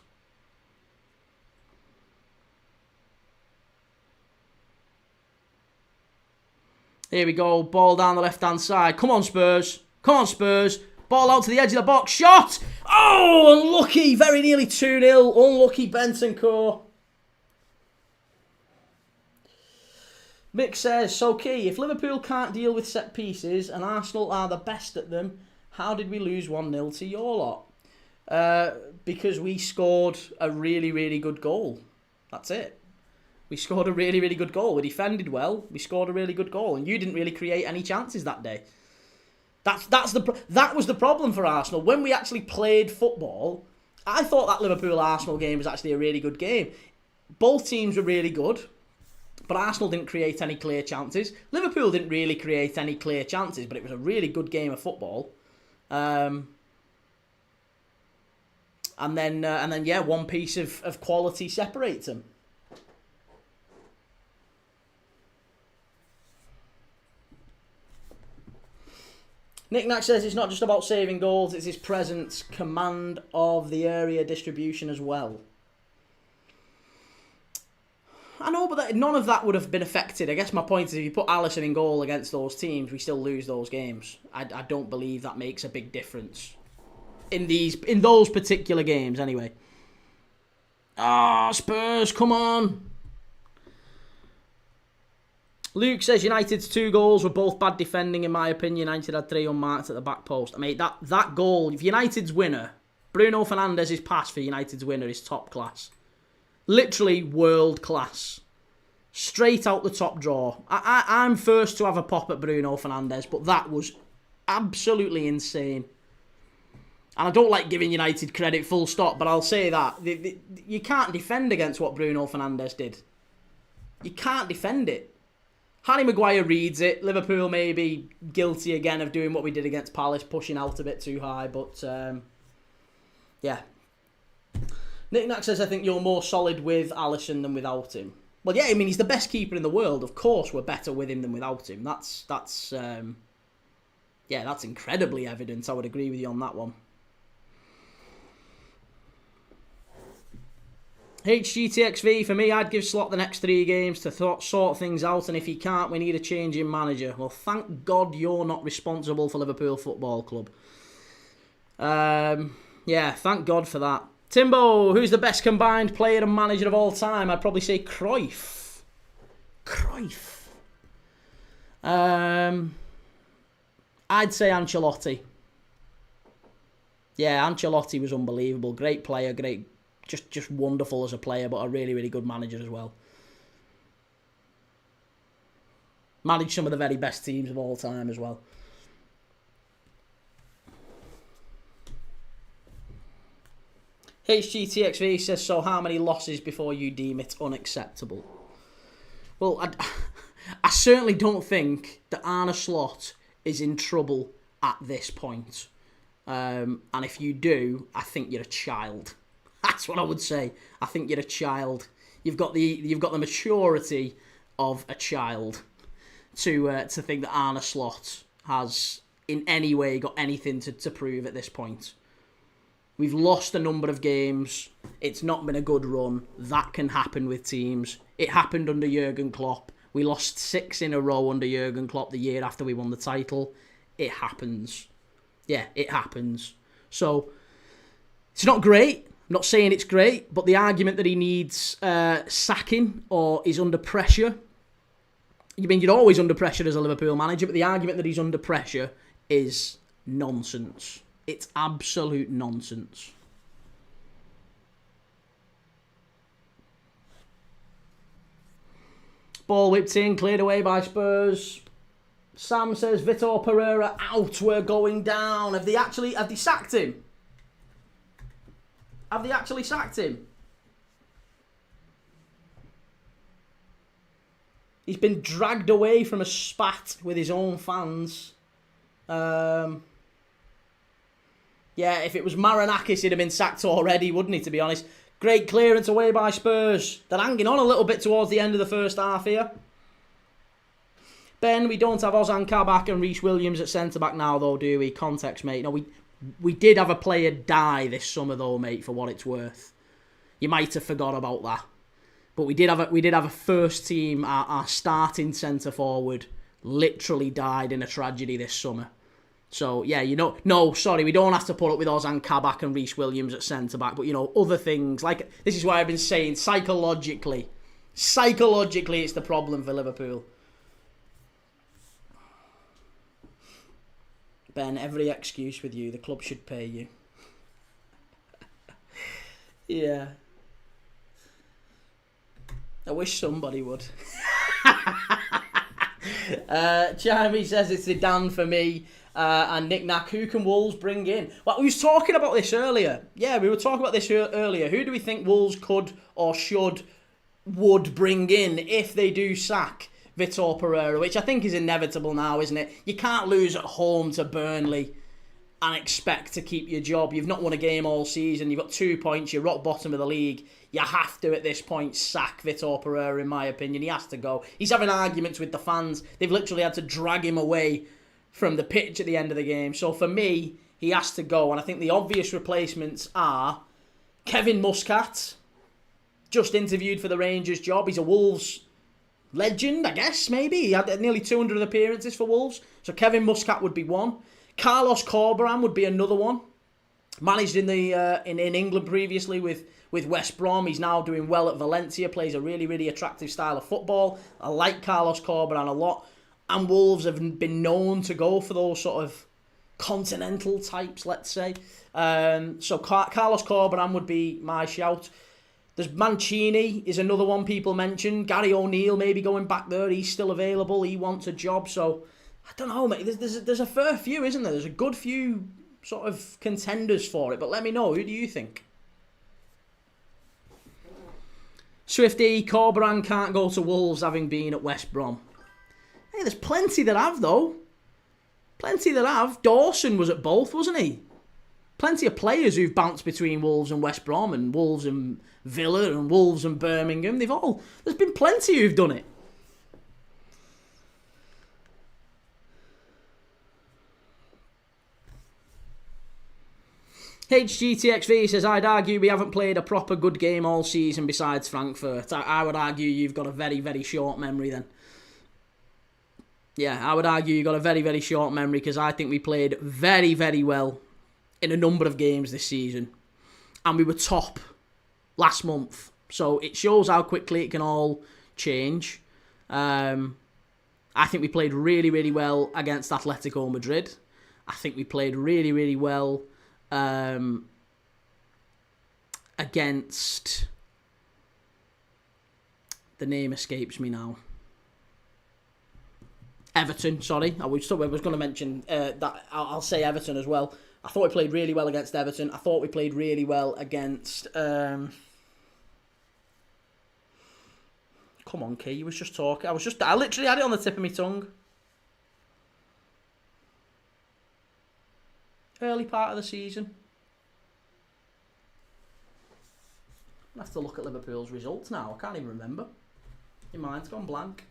Here we go, ball down the left-hand side. Come on, Spurs. Come on, Spurs. Ball out to the edge of the box. Shot! Oh, unlucky. Very nearly 2-0. Unlucky Bentancur. Mick says, so Key, if Liverpool can't deal with set pieces and Arsenal are the best at them, how did we lose 1-0 to your lot? Because we scored a really, really good goal. That's it. We scored a really, really good goal. We defended well. We scored a really good goal. And you didn't really create any chances that day. That was the problem for Arsenal. When we actually played football, I thought that Liverpool-Arsenal game was actually a really good game. Both teams were really good. But Arsenal didn't create any clear chances. Liverpool didn't really create any clear chances, but it was a really good game of football. And then, one piece of quality separates them. Nick Nack says it's not just about saving goals, it's his presence, command of the area, distribution as well. I know, but none of that would have been affected. I guess my point is, if you put Alisson in goal against those teams, we still lose those games. I don't believe that makes a big difference in those particular games, anyway. Spurs, come on. Luke says United's 2 goals were both bad defending, in my opinion. United had 3 unmarked at the back post. I mean, that goal, if United's winner, Bruno Fernandes's pass for United's winner is top class. Literally world class. Straight out the top drawer. I'm first to have a pop at Bruno Fernandes, but that was absolutely insane. And I don't like giving United credit full stop, but I'll say that. You can't defend against what Bruno Fernandes did. You can't defend it. Harry Maguire reads it. Liverpool may be guilty again of doing what we did against Palace, pushing out a bit too high, but yeah. Nick Nack says, I think you're more solid with Alisson than without him. Well, yeah, I mean, he's the best keeper in the world. Of course, we're better with him than without him. That's incredibly evident. I would agree with you on that one. HGTXV, for me, I'd give Slot the next 3 games to sort things out, and if he can't, we need a change in manager. Well, thank God you're not responsible for Liverpool Football Club. Thank God for that. Timbo, who's the best combined player and manager of all time? I'd probably say Cruyff. I'd say Ancelotti. Yeah, Ancelotti was unbelievable. Great player, just wonderful as a player, but a really, really good manager as well. Managed some of the very best teams of all time as well. HGTXV says, so how many losses before you deem it unacceptable? Well, I certainly don't think that Arne Slot is in trouble at this point. And if you do, I think you're a child. That's what I would say. I think you're a child. You've got the maturity of a child to think that Arne Slot has in any way got anything to prove at this point. We've lost a number of games. It's not been a good run. That can happen with teams. It happened under Jurgen Klopp. We lost 6 in a row under Jurgen Klopp the year after we won the title. It happens. Yeah, it happens. So, it's not great. I'm not saying it's great, but the argument that he needs sacking or is under pressure, you mean you're always under pressure as a Liverpool manager, but the argument that he's under pressure is nonsense. It's absolute nonsense. Ball whipped in, cleared away by Spurs. Sam says, Vitor Pereira out, we're going down. Have they sacked him? Have they actually sacked him? He's been dragged away from a spat with his own fans. Yeah, if it was Marinakis, he'd have been sacked already, wouldn't he, to be honest? Great clearance away by Spurs. They're hanging on a little bit towards the end of the first half here. Ben, we don't have Ozan Kabak and Reece Williams at centre-back now, though, do we? Context, mate. No, we did have a player die this summer, though, mate, for what it's worth. You might have forgot about that. But we did have a first team, our starting centre-forward literally died in a tragedy this summer. So, yeah, we don't have to put up with Ozan Kabak and Reece Williams at centre-back, but, other things, like, this is why I've been saying, psychologically, it's the problem for Liverpool. Ben, every excuse with you, the club should pay you. Yeah. I wish somebody would. Jeremy says it's Zidane for me. And Nick Nack, who can Wolves bring in? Well, we was talking about this earlier. Yeah, we were talking about this earlier. Who do we think Wolves could or would bring in if they do sack Vitor Pereira, which I think is inevitable now, isn't it? You can't lose at home to Burnley and expect to keep your job. You've not won a game all season. You've got 2 points. You're rock bottom of the league. You have to, at this point, sack Vitor Pereira, in my opinion. He has to go. He's having arguments with the fans. They've literally had to drag him away from the pitch at the end of the game. So for me, he has to go. And I think the obvious replacements are Kevin Muscat, just interviewed for the Rangers job. He's a Wolves legend, I guess, maybe. He had nearly 200 appearances for Wolves. So Kevin Muscat would be one. Carlos Corberan would be another one. Managed in England previously with West Brom. He's now doing well at Valencia. Plays a really, really attractive style of football. I like Carlos Corberan a lot. And Wolves have been known to go for those sort of continental types, let's say. So Carlos Corberan would be my shout. There's Mancini is another one people mentioned. Gary O'Neill maybe going back there. He's still available. He wants a job. So I don't know, mate. There's a fair few, isn't there? There's a good few sort of contenders for it. But let me know. Who do you think? Swifty, Corberan can't go to Wolves having been at West Brom. Hey, there's plenty that have, though. Plenty that have. Dawson was at both, wasn't he? Plenty of players who've bounced between Wolves and West Brom and Wolves and Villa and Wolves and Birmingham. There's been plenty who've done it. HGTXV says, I'd argue we haven't played a proper good game all season besides Frankfurt. I would argue you've got a very, very short memory then. Yeah, I would argue you've got a very, very short memory because I think we played very, very well in a number of games this season. And we were top last month. So it shows how quickly it can all change. I think we played really, really well against Atletico Madrid. I think we played really, really well against... The name escapes me now. Everton, sorry. I was going to mention that. I'll say Everton as well. I thought we played really well against Everton. I thought we played really well against... Come on, Key. You was just talking. I literally had it on the tip of my tongue. Early part of the season. I'll have to look at Liverpool's results now. I can't even remember. Your mind's gone blank.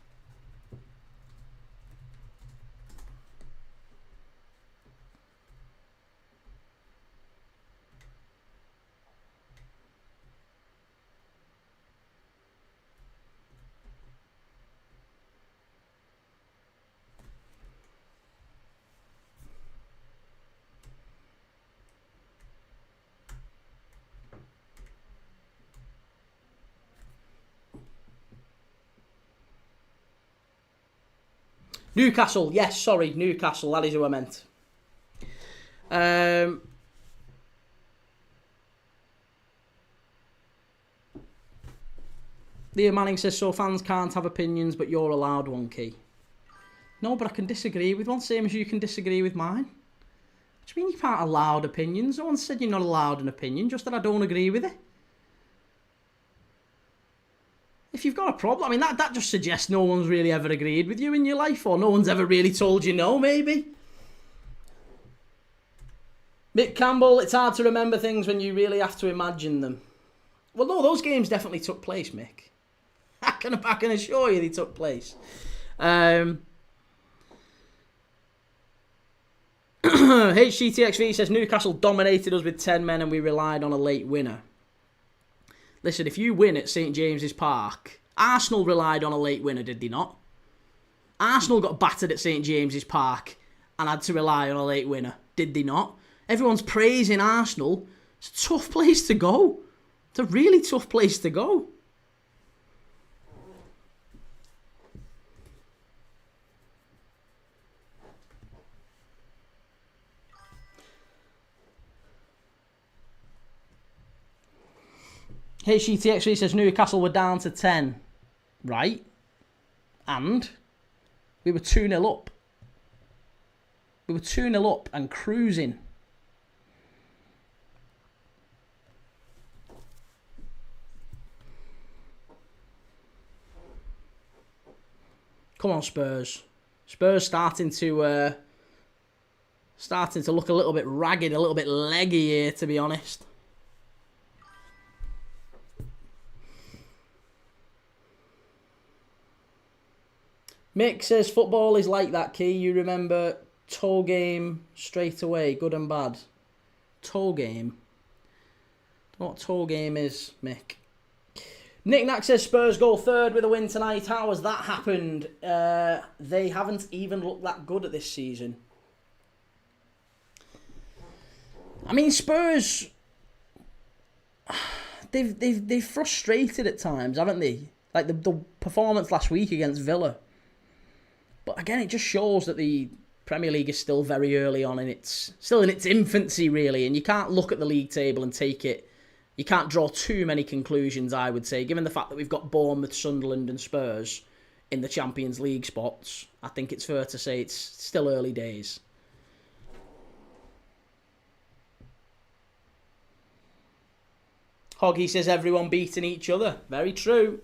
Newcastle, yes, sorry, Newcastle, that is who I meant. Liam Manning says, so fans can't have opinions, but you're allowed one, Key. No, but I can disagree with one, same as you can disagree with mine. What do you mean you can't allowed opinions? No one said you're not allowed an opinion, just that I don't agree with it. If you've got a problem, I mean, that just suggests no one's really ever agreed with you in your life, or no one's ever really told you no, maybe. Mick Campbell, it's hard to remember things when you really have to imagine them. Well, no, those games definitely took place, Mick. I can assure you they took place. HGTXV says, Newcastle dominated us with 10 men and we relied on a late winner. Listen, if you win at St James's Park, Arsenal relied on a late winner, did they not? Arsenal got battered at St James's Park and had to rely on a late winner, did they not? Everyone's praising Arsenal. It's a tough place to go. It's a really tough place to go. HGTX3 says Newcastle were down to 10. Right. And we were 2-0 up. We were 2-0 up and cruising. Come on, Spurs. Spurs starting to look a little bit ragged, a little bit leggy here, to be honest. Mick says football is like that, Key. You remember toe game straight away, good and bad. Toe game. Don't know what toe game is, Mick. Nick Knack says Spurs go third with a win tonight. How has that happened? They haven't even looked that good at this season. I mean, Spurs, they've frustrated at times, haven't they? Like the performance last week against Villa. But again, it just shows that the Premier League is still very early on, and it's still in its infancy, really. And you can't look at the league table and take it. You can't draw too many conclusions, I would say, given the fact that we've got Bournemouth, Sunderland, and Spurs in the Champions League spots. I think it's fair to say it's still early days. Hoggy says everyone beating each other. Very true.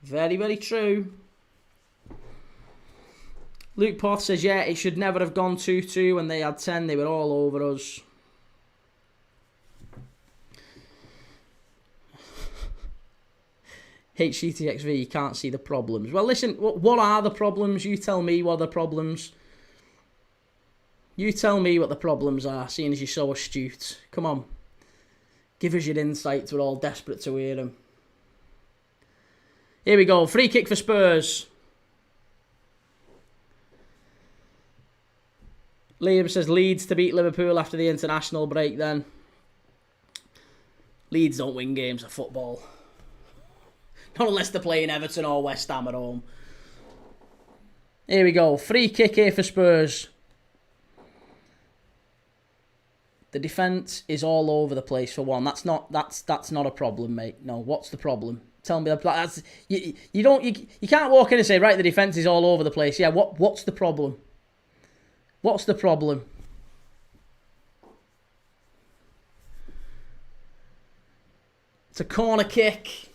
Very, very true. Luke Poth says, yeah, it should never have gone 2-2 when they had 10. They were all over us. HCTXV, you can't see the problems. Well, listen, what are the problems? You tell me what are the problems. You tell me what the problems are, seeing as you're so astute. Come on. Give us your insights. We're all desperate to hear them. Here we go. Free kick for Spurs. Liam says Leeds to beat Liverpool after the international break then. Leeds don't win games of football. Not unless they're playing Everton or West Ham at home. Here we go. Free kick here for Spurs. The defence is all over the place for one. That's not a problem, mate. No, what's the problem? Tell me that's you can't walk in and say, right, the defence is all over the place. Yeah, what's the problem? What's the problem? It's a corner kick.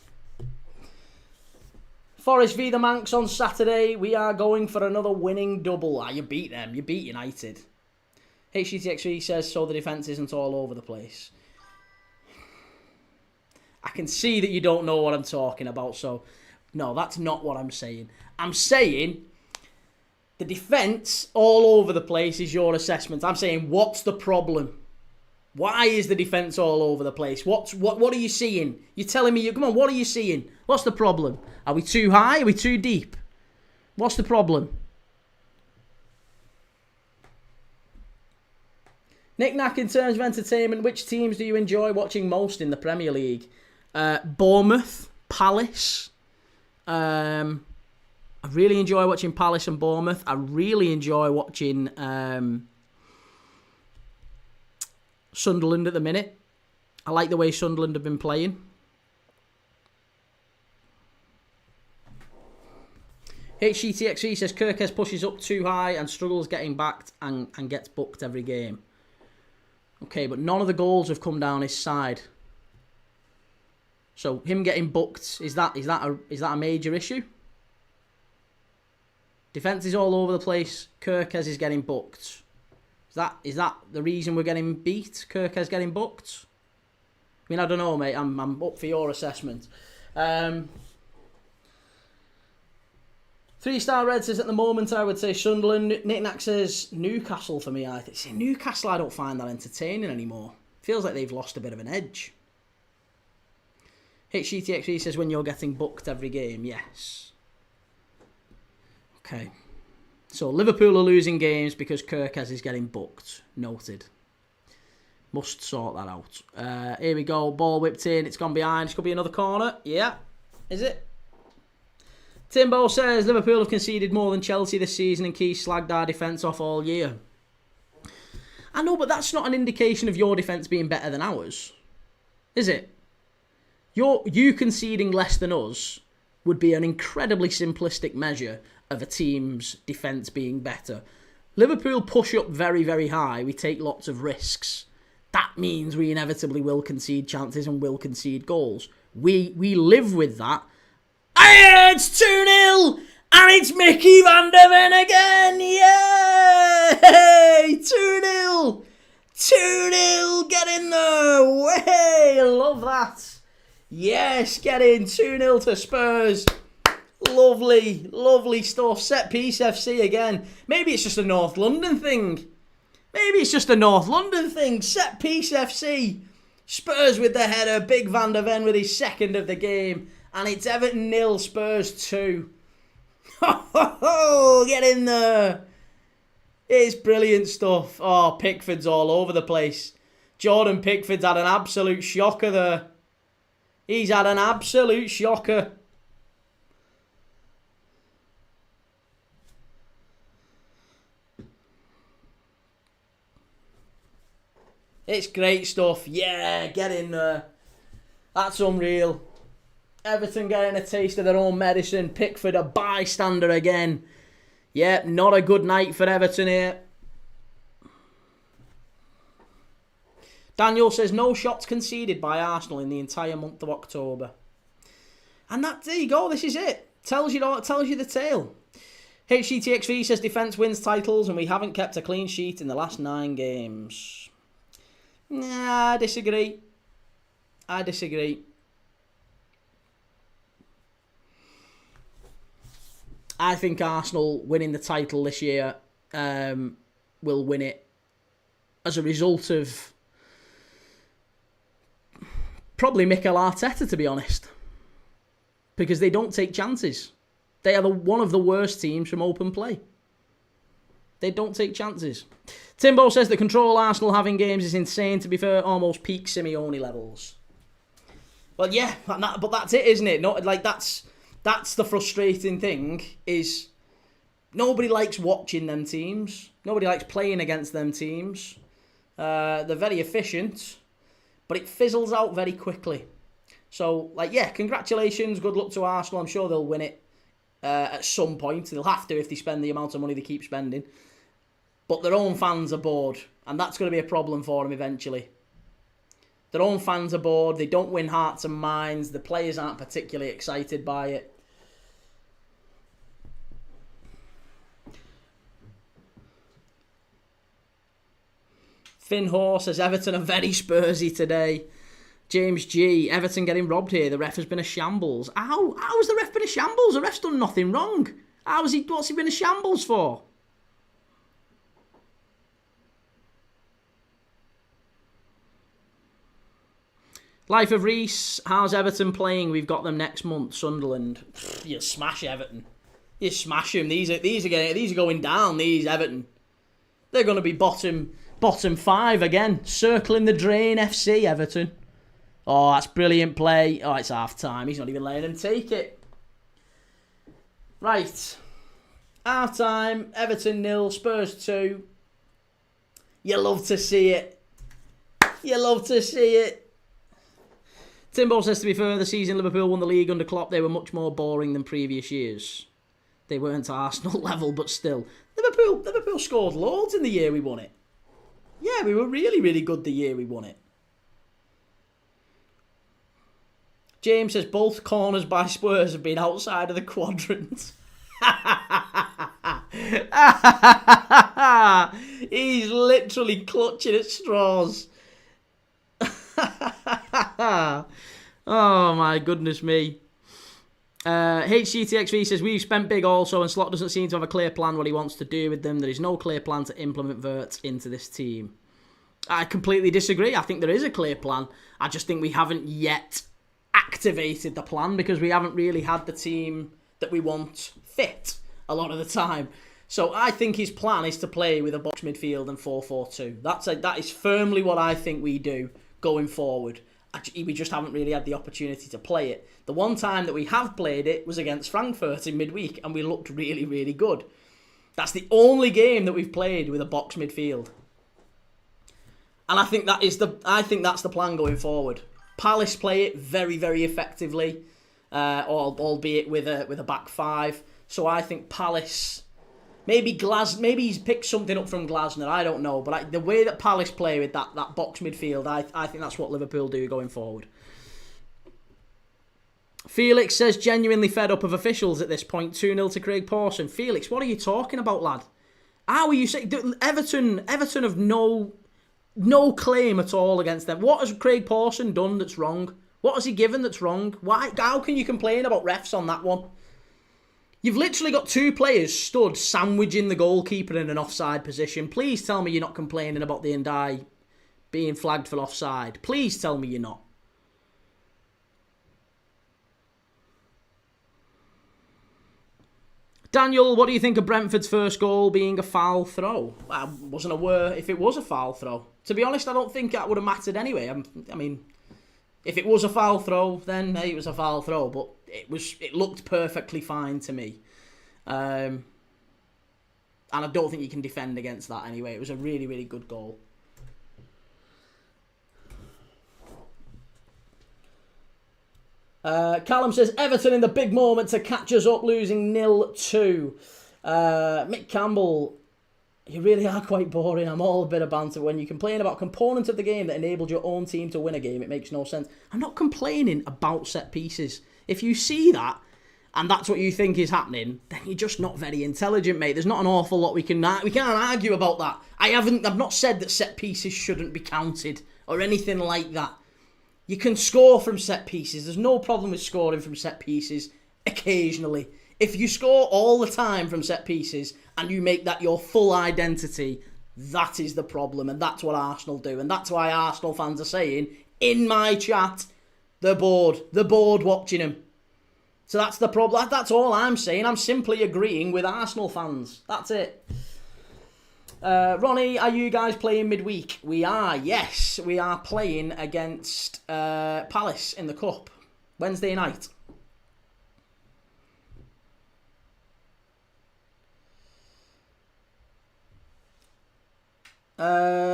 Forest v the Manx on Saturday. We are going for another winning double. You beat them. You beat United. HGTXV says, so the defence isn't all over the place. I can see that you don't know what I'm talking about, so no, that's not what I'm saying. I'm saying the defence all over the place is your assessment. I'm saying, what's the problem? Why is the defence all over the place? What are you seeing? You're telling me, come on, what are you seeing? What's the problem? Are we too high? Are we too deep? What's the problem? Knick-knack in terms of entertainment, which teams do you enjoy watching most in the Premier League? Bournemouth, Palace. I really enjoy watching Palace and Bournemouth. I really enjoy watching Sunderland at the minute. I like the way Sunderland have been playing. HGTXV says Kirkes pushes up too high and struggles getting backed and gets booked every game. Okay, but none of the goals have come down his side. So him getting booked, is that a major issue? Defence is all over the place. Kirkes is getting booked. Is that the reason we're getting beat? Kirkes getting booked? I mean, I don't know, mate. I'm up for your assessment. 3-star Red says at the moment I would say Sunderland. Knick-knack says Newcastle for me. I think see, Newcastle I don't find that entertaining anymore. Feels like they've lost a bit of an edge. HGTXV says when you're getting booked every game. Yes. Okay. So Liverpool are losing games because Kirkes is getting booked. Noted. Must sort that out. Here we go. Ball whipped in. It's gone behind. It's going to be another corner. Yeah. Is it? Timbo says Liverpool have conceded more than Chelsea this season and Keys slagged our defence off all year. I know, but that's not an indication of your defence being better than ours. Is it? You conceding less than us would be an incredibly simplistic measure of a team's defence being better. Liverpool push up very, very high. We take lots of risks. That means we inevitably will concede chances and will concede goals. We live with that. And it's 2-0! And it's Mickey van der Ven again! Yay! 2-0! 2-0! Get in there! Way! I love that. Yes, get in. 2-0 to Spurs. Lovely, lovely stuff. Set piece FC again. Maybe it's just a North London thing. Set piece FC. Spurs with the header. Big Van der Ven with his second of the game. And it's Everton 0, Spurs 2. Get in there. It's brilliant stuff. Oh, Pickford's all over the place. Jordan Pickford's had an absolute shocker there. He's had an absolute shocker. It's great stuff. Yeah, get in there. That's unreal. Everton getting a taste of their own medicine. Pickford a bystander again. Yep, not a good night for Everton here. Daniel says no shots conceded by Arsenal in the entire month of October. And there you go, this is it. Tells you the tale. HGTXV says defence wins titles and we haven't kept a clean sheet in the last 9 games. Nah, I disagree. I think Arsenal winning the title this year will win it as a result of probably Mikel Arteta, to be honest. Because they don't take chances. They are one of the worst teams from open play. They don't take chances. Timbo says the control Arsenal have in games is insane. To be fair, almost peak Simeone levels. Well, yeah, but that's it, isn't it? Not like that's the frustrating thing, is nobody likes watching them teams. Nobody likes playing against them teams. They're very efficient, but it fizzles out very quickly. So, congratulations, good luck to Arsenal. I'm sure they'll win it at some point. They'll have to if they spend the amount of money they keep spending. But their own fans are bored, and that's going to be a problem for them eventually. Their own fans are bored. They don't win hearts and minds. The players aren't particularly excited by it. Finn Hoare says Everton are very Spursy today. James G. Everton getting robbed here. The ref has been a shambles. How has the ref been a shambles? The ref's done nothing wrong. What's he been a shambles for? Life of Reese. How's Everton playing? We've got them next month. Sunderland. You smash Everton. You smash them. These are going down. These Everton. They're going to be bottom 5 again. Circling the drain. FC Everton. Oh, that's brilliant play. Oh, it's half time. He's not even letting them take it. Right. Half time. Everton 0. Spurs 2. You love to see it. You love to see it. Timbo says, to be fair, the season Liverpool won the league under Klopp, they were much more boring than previous years. They weren't to Arsenal level, but still. Liverpool scored loads in the year we won it. Yeah, we were really, really good the year we won it. James says, both corners by Spurs have been outside of the quadrant. He's literally clutching at straws. Oh my goodness me. HGTXV says, we've spent big also and Slot doesn't seem to have a clear plan what he wants to do with them. There is no clear plan to implement Wirtz into this team. I completely disagree. I think there is a clear plan. I just think we haven't yet activated the plan because we haven't really had the team that we want fit a lot of the time. So I think his plan is to play with a box midfield and 4-4-2. That is firmly what I think we do going forward. We just haven't really had the opportunity to play it. The one time that we have played it was against Frankfurt in midweek, and we looked really, really good. That's the only game that we've played with a box midfield, and I think that's the plan going forward. Palace play it very, very effectively, albeit with a back 5. So I think Palace. Maybe he's picked something up from Glasner, I don't know. But the way that Palace play with that box midfield, I think that's what Liverpool do going forward. Felix says, genuinely fed up of officials at this point. 2-0 to Craig Pawson. Felix, what are you talking about, lad? How are you saying... Everton have no claim at all against them. What has Craig Pawson done that's wrong? What has he given that's wrong? How can you complain about refs on that one? You've literally got 2 players stood sandwiching the goalkeeper in an offside position. Please tell me you're not complaining about the Ndiaye being flagged for offside. Please tell me you're not. Daniel, what do you think of Brentford's first goal being a foul throw? I wasn't aware if it was a foul throw. To be honest, I don't think that would have mattered anyway. I mean, if it was a foul throw, then hey, it was a foul throw. But it looked perfectly fine to me. And I don't think you can defend against that anyway. It was a really, really good goal. Callum says, Everton in the big moment to catch us up, losing 0-2. Mick Campbell, you really are quite boring. I'm all a bit of banter. When you complain about components of the game that enabled your own team to win a game, it makes no sense. I'm not complaining about set pieces. If you see that, and that's what you think is happening, then you're just not very intelligent, mate. There's not an awful lot we can't argue about that. I've not said that set pieces shouldn't be counted or anything like that. You can score from set pieces. There's no problem with scoring from set pieces occasionally. If you score all the time from set pieces and you make that your full identity, that is the problem. And that's what Arsenal do. And that's why Arsenal fans are saying, in my chat, they're bored. They're bored watching them. So that's the problem. That's all I'm saying. I'm simply agreeing with Arsenal fans. That's it. Ronnie, are you guys playing midweek? We are, yes. We are playing against Palace in the Cup. Wednesday night.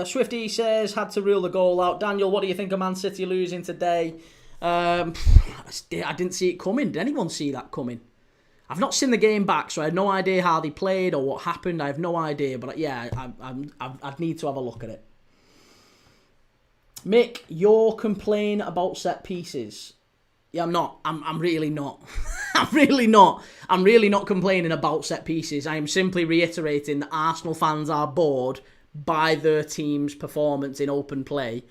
Swifty says, had to rule the goal out. Daniel, what do you think of Man City losing today? I didn't see it coming. Did anyone see that coming? I've not seen the game back, so I have no idea how they played or what happened. I have no idea, but yeah, I'd need to have a look at it. Mick, your complaint about set pieces. Yeah, I'm not. I'm really not. I'm really not. I'm really not complaining about set pieces. I am simply reiterating that Arsenal fans are bored by their team's performance in open play.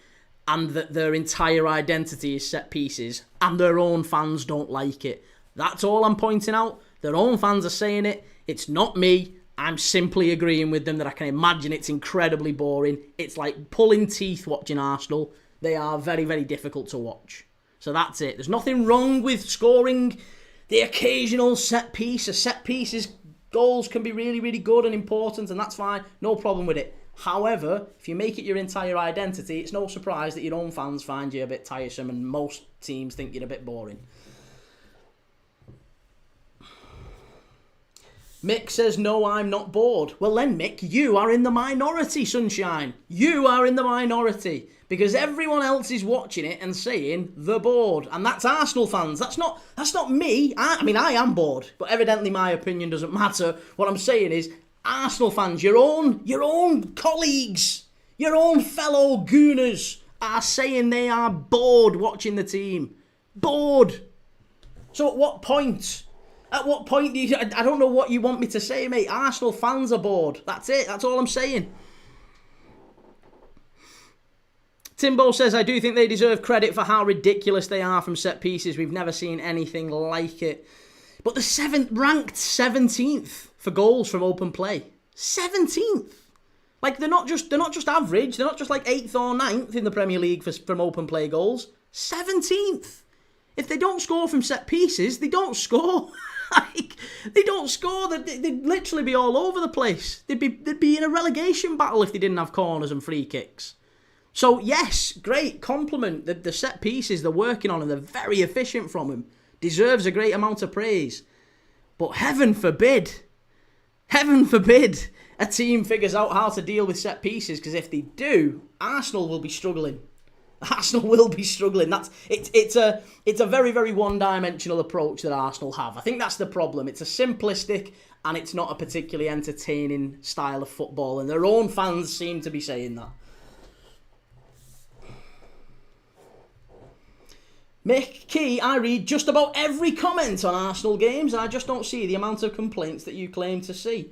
and that their entire identity is set pieces, and their own fans don't like it. That's all I'm pointing out. Their own fans are saying it. It's not me. I'm simply agreeing with them that I can imagine it's incredibly boring. It's like pulling teeth watching Arsenal. They are very, very difficult to watch. So that's it. There's nothing wrong with scoring the occasional set piece. A set piece's goals can be really, really good and important, and that's fine. No problem with it. However, if you make it your entire identity, it's no surprise that your own fans find you a bit tiresome and most teams think you're a bit boring. Mick says, no, I'm not bored. Well then, Mick, you are in the minority, sunshine. You are in the minority. Because everyone else is watching it and saying they're bored. And that's Arsenal fans. That's not me. I mean, I am bored. But evidently my opinion doesn't matter. What I'm saying is, Arsenal fans, your own colleagues, your own fellow gooners are saying they are bored watching the team. Bored. So at what point? At what point do you... I don't know what you want me to say, mate. Arsenal fans are bored. That's it. That's all I'm saying. Timbo says, I do think they deserve credit for how ridiculous they are from set pieces. We've never seen anything like it. But the ranked 17th for goals from open play. 17th. Like, they're not just average. They're not just like 8th or 9th in the Premier League from open play goals. 17th. If they don't score from set pieces, they don't score. Like, they don't score. They'd literally be all over the place. They'd be in a relegation battle if they didn't have corners and free kicks. So, yes, great compliment. The set pieces they're working on and they're very efficient from them. Deserves a great amount of praise. But heaven forbid a team figures out how to deal with set pieces, because if they do, Arsenal will be struggling. Arsenal will be struggling. It's a very, very one-dimensional approach that Arsenal have. I think that's the problem. It's a simplistic and it's not a particularly entertaining style of football, and their own fans seem to be saying that. Mick Key, I read just about every comment on Arsenal games and I just don't see the amount of complaints that you claim to see.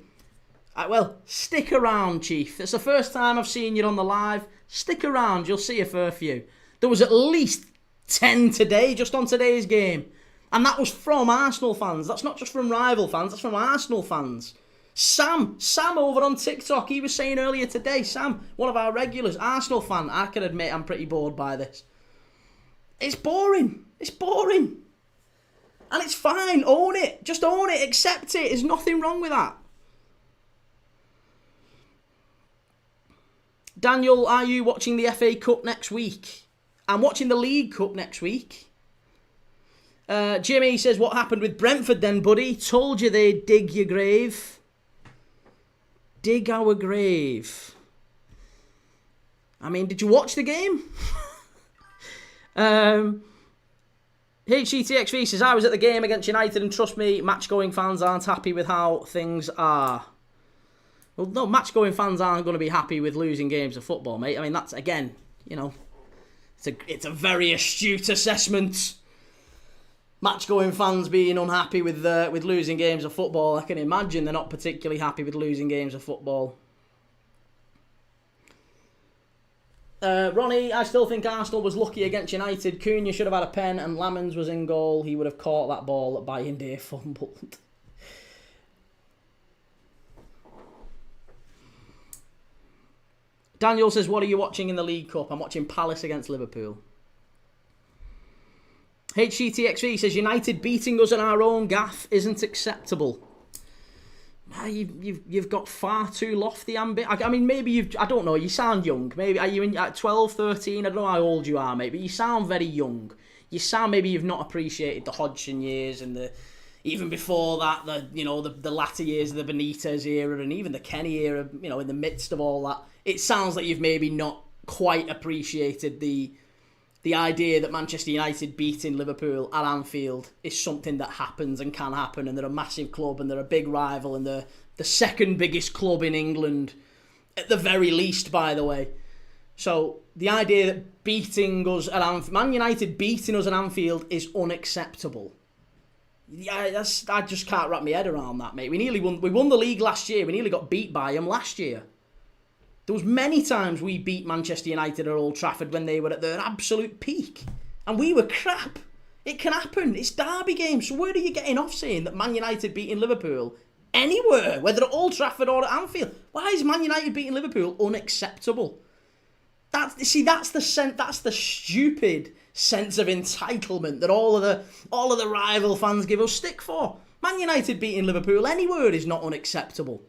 Well, stick around, Chief. It's the first time I've seen you on the live. Stick around, you'll see a fair few. There was at least 10 today, just on today's game. And that was from Arsenal fans. That's not just from rival fans, that's from Arsenal fans. Sam over on TikTok, he was saying earlier today, Sam, one of our regulars, Arsenal fan, I can admit I'm pretty bored by this. It's boring. It's boring. And it's fine. Own it. Just own it. Accept it. There's nothing wrong with that. Daniel, are you watching the FA Cup next week? I'm watching the League Cup next week. Jimmy says, what happened with Brentford then, buddy? Told you they'd dig your grave. Dig our grave. I mean, did you watch the game? HCTXV says, I was at the game against United and trust me, match-going fans aren't happy with how things are. Well, no, match-going fans aren't going to be happy with losing games of football, mate. I mean, that's, again, you know, it's a very astute assessment. Match-going fans being unhappy with losing games of football, I can imagine they're not particularly happy with losing games of football. Ronnie, I still think Arsenal was lucky against United. Cunha should have had a pen and Lamens was in goal. He would have caught that ball that Bayindir fumbled. Daniel says, what are you watching in the League Cup? I'm watching Palace against Liverpool. HCTXV says, United beating us in our own gaff isn't acceptable. You've got far too lofty ambition. I mean, maybe I don't know, you sound young. Maybe, are you at 12, 13? I don't know how old you are, mate, but you sound very young. You sound, maybe you've not appreciated the Hodgson years and even before that, the latter years of the Benitez era and even the Kenny era, in the midst of all that. It sounds like you've maybe not quite appreciated the idea that Manchester United beating Liverpool at Anfield is something that happens and can happen, and they're a massive club and they're a big rival and they're the second biggest club in England, at the very least, by the way. So the idea that beating us at Anfield, Man United beating us at Anfield is unacceptable. Yeah, I just can't wrap my head around that, mate. We won the league last year. We nearly got beat by them last year. There was many times we beat Manchester United at Old Trafford when they were at their absolute peak. And we were crap. It can happen. It's derby games. So where are you getting off saying that Man United beating Liverpool anywhere, whether at Old Trafford or at Anfield? Why is Man United beating Liverpool unacceptable? That's the stupid sense of entitlement that all of the rival fans give us stick for. Man United beating Liverpool anywhere is not unacceptable.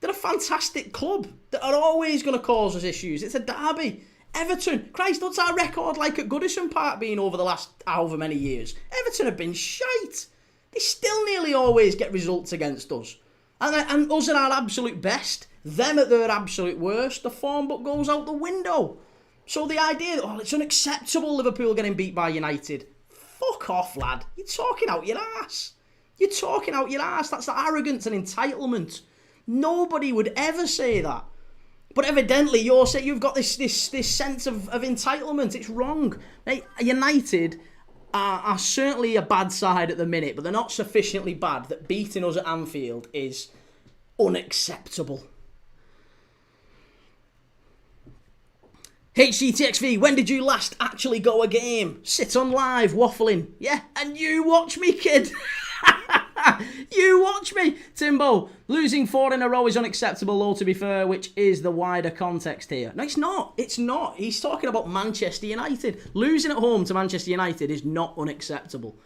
They're a fantastic club that are always going to cause us issues. It's a derby. Everton, Christ, what's our record like at Goodison Park been over the last however many years? Everton have been shite. They still nearly always get results against us. And us at our absolute best, them at their absolute worst, the form book goes out the window. So the idea that, it's unacceptable Liverpool getting beat by United. Fuck off, lad. You're talking out your ass. You're talking out your ass. That's the arrogance and entitlement. Nobody would ever say that. But evidently you've got this sense of entitlement. It's wrong. United are certainly a bad side at the minute, but they're not sufficiently bad that beating us at Anfield is unacceptable. HCTXV, when did you last actually go a game? Sit on live, waffling. Yeah, and you watch me, kid. You watch me. Timbo, losing 4 in a row is unacceptable, though, to be fair, which is the wider context here. No, it's not. It's not. He's talking about Manchester United. Losing at home to Manchester United is not unacceptable.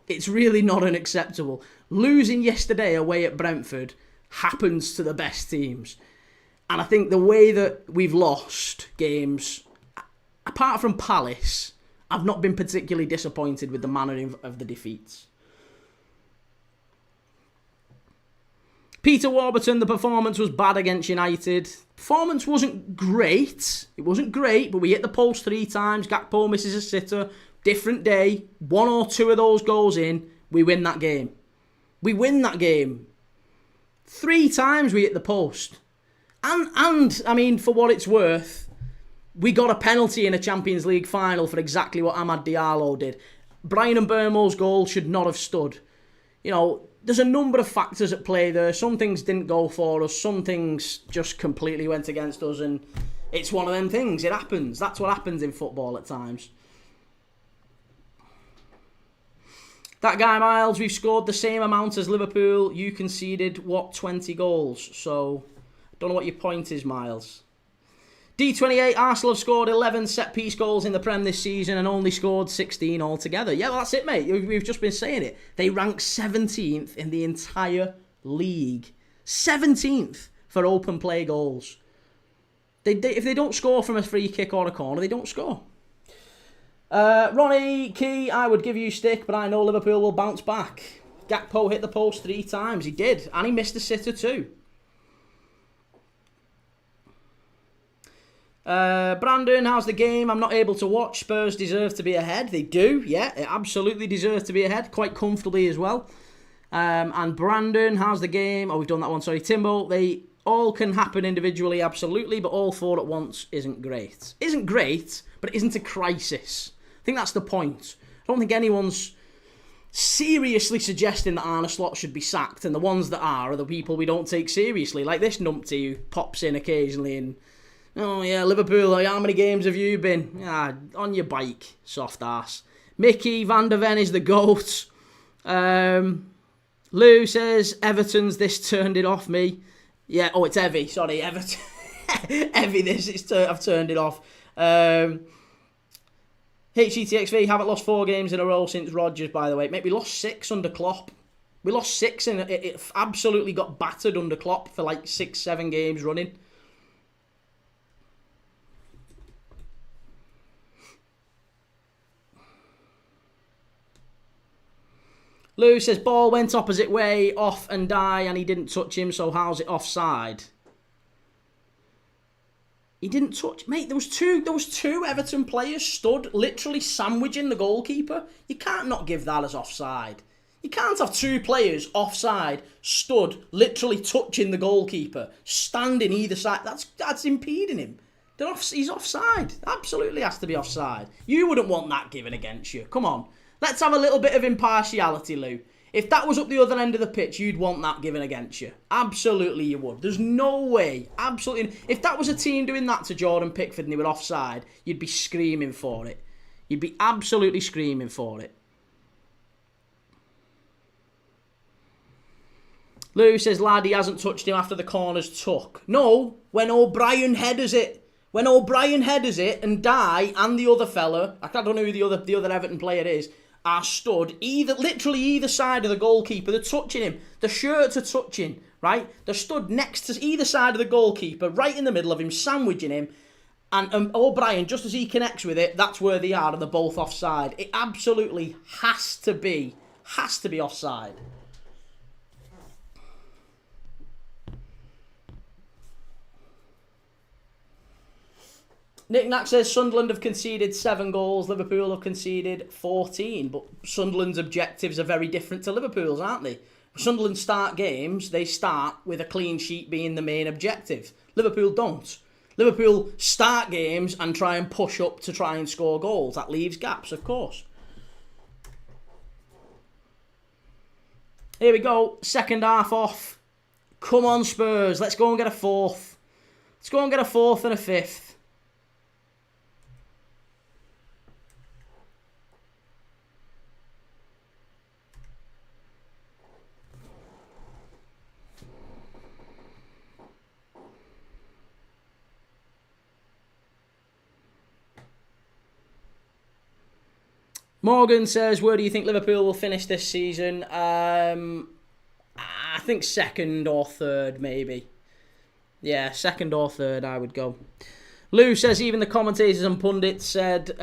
It's really not unacceptable. Losing yesterday away at Brentford happens to the best teams. And I think the way that we've lost games, apart from Palace, I've not been particularly disappointed with the manner of the defeats. Peter Warburton, the performance was bad against United. Performance wasn't great. It wasn't great, but we hit the post 3 times. Gakpo misses a sitter. Different day. 1 or 2 of those goals in. We win that game. We win that game. 3 times we hit the post. And I mean, for what it's worth, we got a penalty in a Champions League final for exactly what Amad Diallo did. Brian Mbeumo's goal should not have stood. You know, there's a number of factors at play there. Some things didn't go for us. Some things just completely went against us. And it's one of them things. It happens. That's what happens in football at times. That guy, Miles, we've scored the same amount as Liverpool. You conceded, 20 goals? So, I don't know what your point is, Miles. D28, Arsenal have scored 11 set-piece goals in the Prem this season and only scored 16 altogether. Yeah, well, that's it, mate. We've just been saying it. They rank 17th in the entire league. 17th for open play goals. If they don't score from a free kick or a corner, they don't score. Ronnie Key, I would give you stick, but I know Liverpool will bounce back. Gakpo hit the post 3 times. He did, and he missed a sitter too. Brandon, how's the game? I'm not able to watch. Spurs deserve to be ahead. They do, yeah. They absolutely deserve to be ahead. Quite comfortably as well. And Brandon, how's the game? Oh, we've done that one, sorry. Timbo, they all can happen individually, absolutely, but all 4 at once isn't great. Isn't great, but it isn't a crisis. I think that's the point. I don't think anyone's seriously suggesting that Arne Slot should be sacked, and the ones that are the people we don't take seriously, like this numpty who pops in occasionally and, oh yeah, Liverpool, how many games have you been? On your bike, soft ass. Mickey Van der Ven is the GOAT. Lou says, Everton's this turned it off me. Yeah, oh, it's Evie, sorry, Everton. Evie this, I've turned it off. HETXV, haven't lost 4 games in a row since Rodgers, by the way. Mate, we lost 6 under Klopp. We lost 6 and it absolutely got battered under Klopp for like 6-7 games running. Lou says, ball went opposite way, off and die, and he didn't touch him, so how's it offside? He didn't touch... Mate, there was two Everton players stood literally sandwiching the goalkeeper. You can't not give that as offside. You can't have 2 players offside, stood, literally touching the goalkeeper, standing either side. That's impeding him. He's offside. Absolutely has to be offside. You wouldn't want that given against you. Come on. Let's have a little bit of impartiality, Lou. If that was up the other end of the pitch, you'd want that given against you. Absolutely you would. There's no way. Absolutely. If that was a team doing that to Jordan Pickford and they were offside, you'd be screaming for it. You'd be absolutely screaming for it. Lou says, lad, he hasn't touched him after the corner's took. No, when O'Brien headers it. When O'Brien headers it and Dye and the other fella, I don't know who the other Everton player is, are stood literally either side of the goalkeeper. They're touching him. The shirts are touching, right? They're stood next to either side of the goalkeeper, right in the middle of him, sandwiching him. And O'Brien, just as he connects with it, that's where they are, and they're both offside. It absolutely has to be offside. Nick Knack says Sunderland have conceded 7 goals, Liverpool have conceded 14, but Sunderland's objectives are very different to Liverpool's, aren't they? Sunderland start games, they start with a clean sheet being the main objective. Liverpool don't. Liverpool start games and try and push up to try and score goals. That leaves gaps, of course. Here we go, second half off. Come on, Spurs, let's go and get a fourth. Let's go and get a fourth and a fifth. Morgan says, where do you think Liverpool will finish this season? I think second or third, maybe. Yeah, second or third, I would go. Lou says, even the commentators and pundits said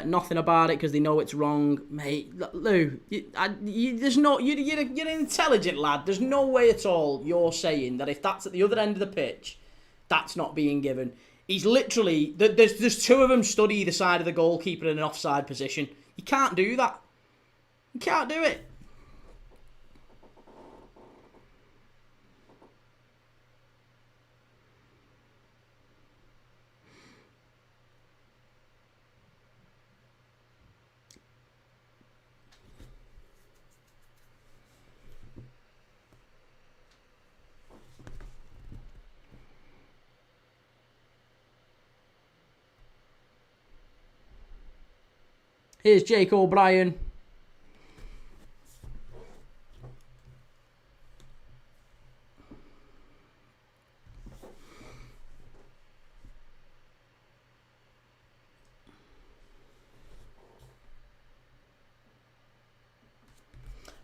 nothing about it because they know it's wrong. Mate, Lou, you're an intelligent lad. There's no way at all you're saying that if that's at the other end of the pitch, that's not being given. He's literally, there's 2 of them stood either side of the goalkeeper in an offside position. You can't do that. You can't do it. Here's Jake O'Brien.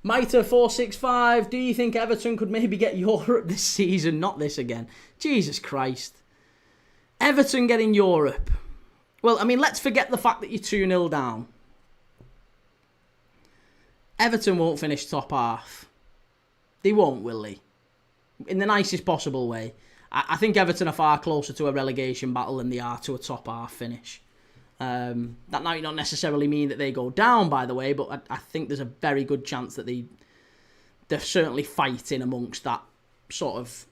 Mitre465, do you think Everton could maybe get Europe this season? Not this again. Jesus Christ. Everton getting Europe. Well, I mean, let's forget the fact that you're 2-0 down. Everton won't finish top half. They won't, will they? In the nicest possible way. I think Everton are far closer to a relegation battle than they are to a top half finish. That might not necessarily mean that they go down, by the way, but I think there's a very good chance that they're certainly fighting amongst that sort of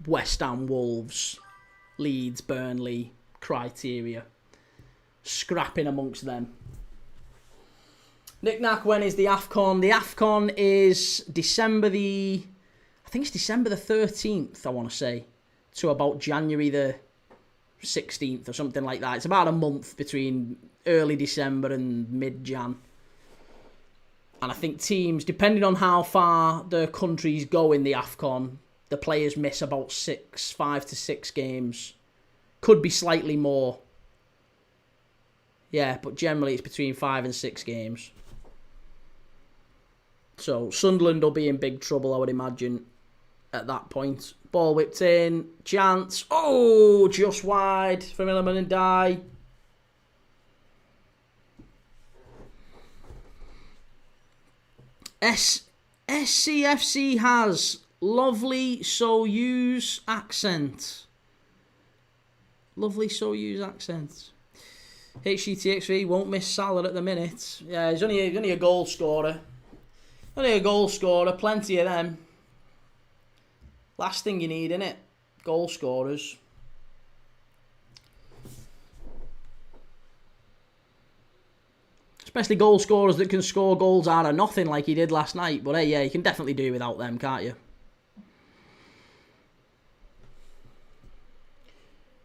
West Ham, Wolves, Leeds, Burnley criteria. Scrapping amongst them. Nick Knack, when is the AFCON? The AFCON is December the 13th, I want to say, to about January the 16th or something like that. It's about a month between early December and mid-Jan. And I think teams, depending on how far the countries go in the AFCON, the players miss about 5 to 6 games. Could be slightly more. Yeah, but generally it's between 5 and 6 games. So Sunderland will be in big trouble, I would imagine, at that point. Ball whipped in. Chance. Oh, just wide from Illiman and Dye. SCFC has lovely Soyuz accent. Lovely Soyuz accent. HCTXV won't miss Salah at the minute. Yeah, he's only a goal scorer. Only a goal scorer, plenty of them. Last thing you need, innit? Goal scorers. Especially goal scorers that can score goals out of nothing like he did last night. But hey, yeah, you can definitely do without them, can't you?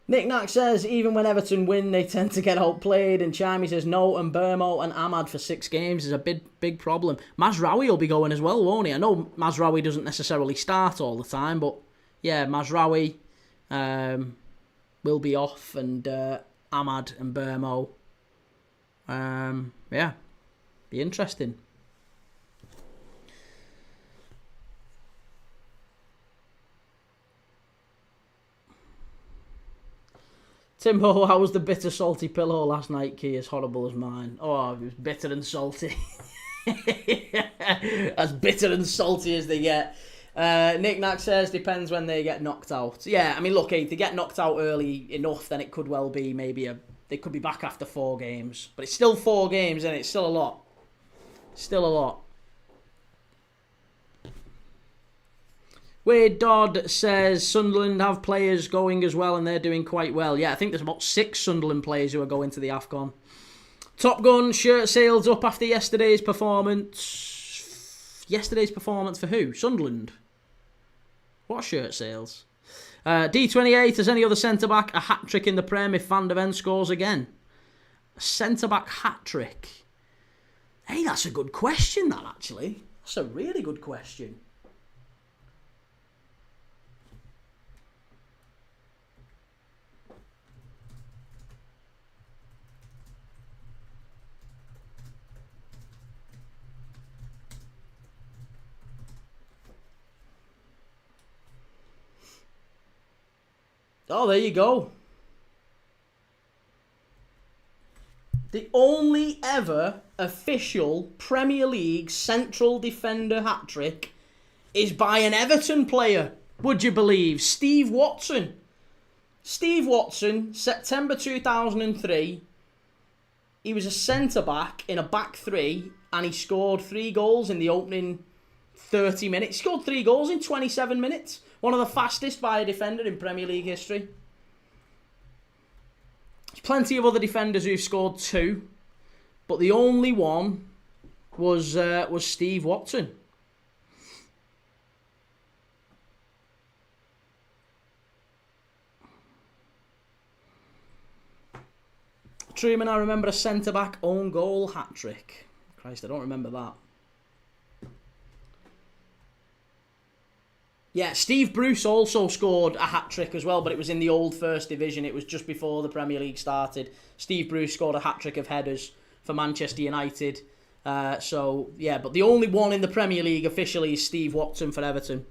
Nick Nack says, even when Everton win, they tend to get outplayed. And Chimey says, no, and Burmo and Ahmad for 6 games is a big problem. Mazraoui will be going as well, won't he? I know Mazraoui doesn't necessarily start all the time, but yeah, Mazraoui will be off, and Ahmad and Burmo. Yeah, be interesting. Timbo, how was the bitter salty pillow last night, Key? As horrible as mine. Oh, it was bitter and salty. As bitter and salty as they get. Nick Nack says, depends when they get knocked out. Yeah, I mean, look, if they get knocked out early enough, then it could well be maybe they could be back after 4 games. But it's still 4 games, and it's still a lot. Still a lot. Wade Dodd says Sunderland have players going as well, and they're doing quite well. Yeah, I think there's about 6 Sunderland players who are going to the AFCON. Top Gun, shirt sales up after yesterday's performance. Yesterday's performance for who? Sunderland. What shirt sales? D28, as any other centre-back, a hat-trick in the Prem if Van der Ven scores again. A centre-back hat-trick. Hey, that's a good question, that, actually. That's a really good question. Oh, there you go. The only ever official Premier League central defender hat-trick is by an Everton player, would you believe? Steve Watson. Steve Watson, September 2003. He was a centre-back in a back 3, and he scored 3 goals in the opening 30 minutes. He scored 3 goals in 27 minutes. One of the fastest by a defender in Premier League history. There's plenty of other defenders who've scored 2, but the only one was Steve Watson. Truman, I remember a centre-back own goal hat-trick. Christ, I don't remember that. Yeah, Steve Bruce also scored a hat-trick as well, but it was in the old First Division. It was just before the Premier League started. Steve Bruce scored a hat-trick of headers for Manchester United. So, yeah, but the only one in the Premier League officially is Steve Watson for Everton.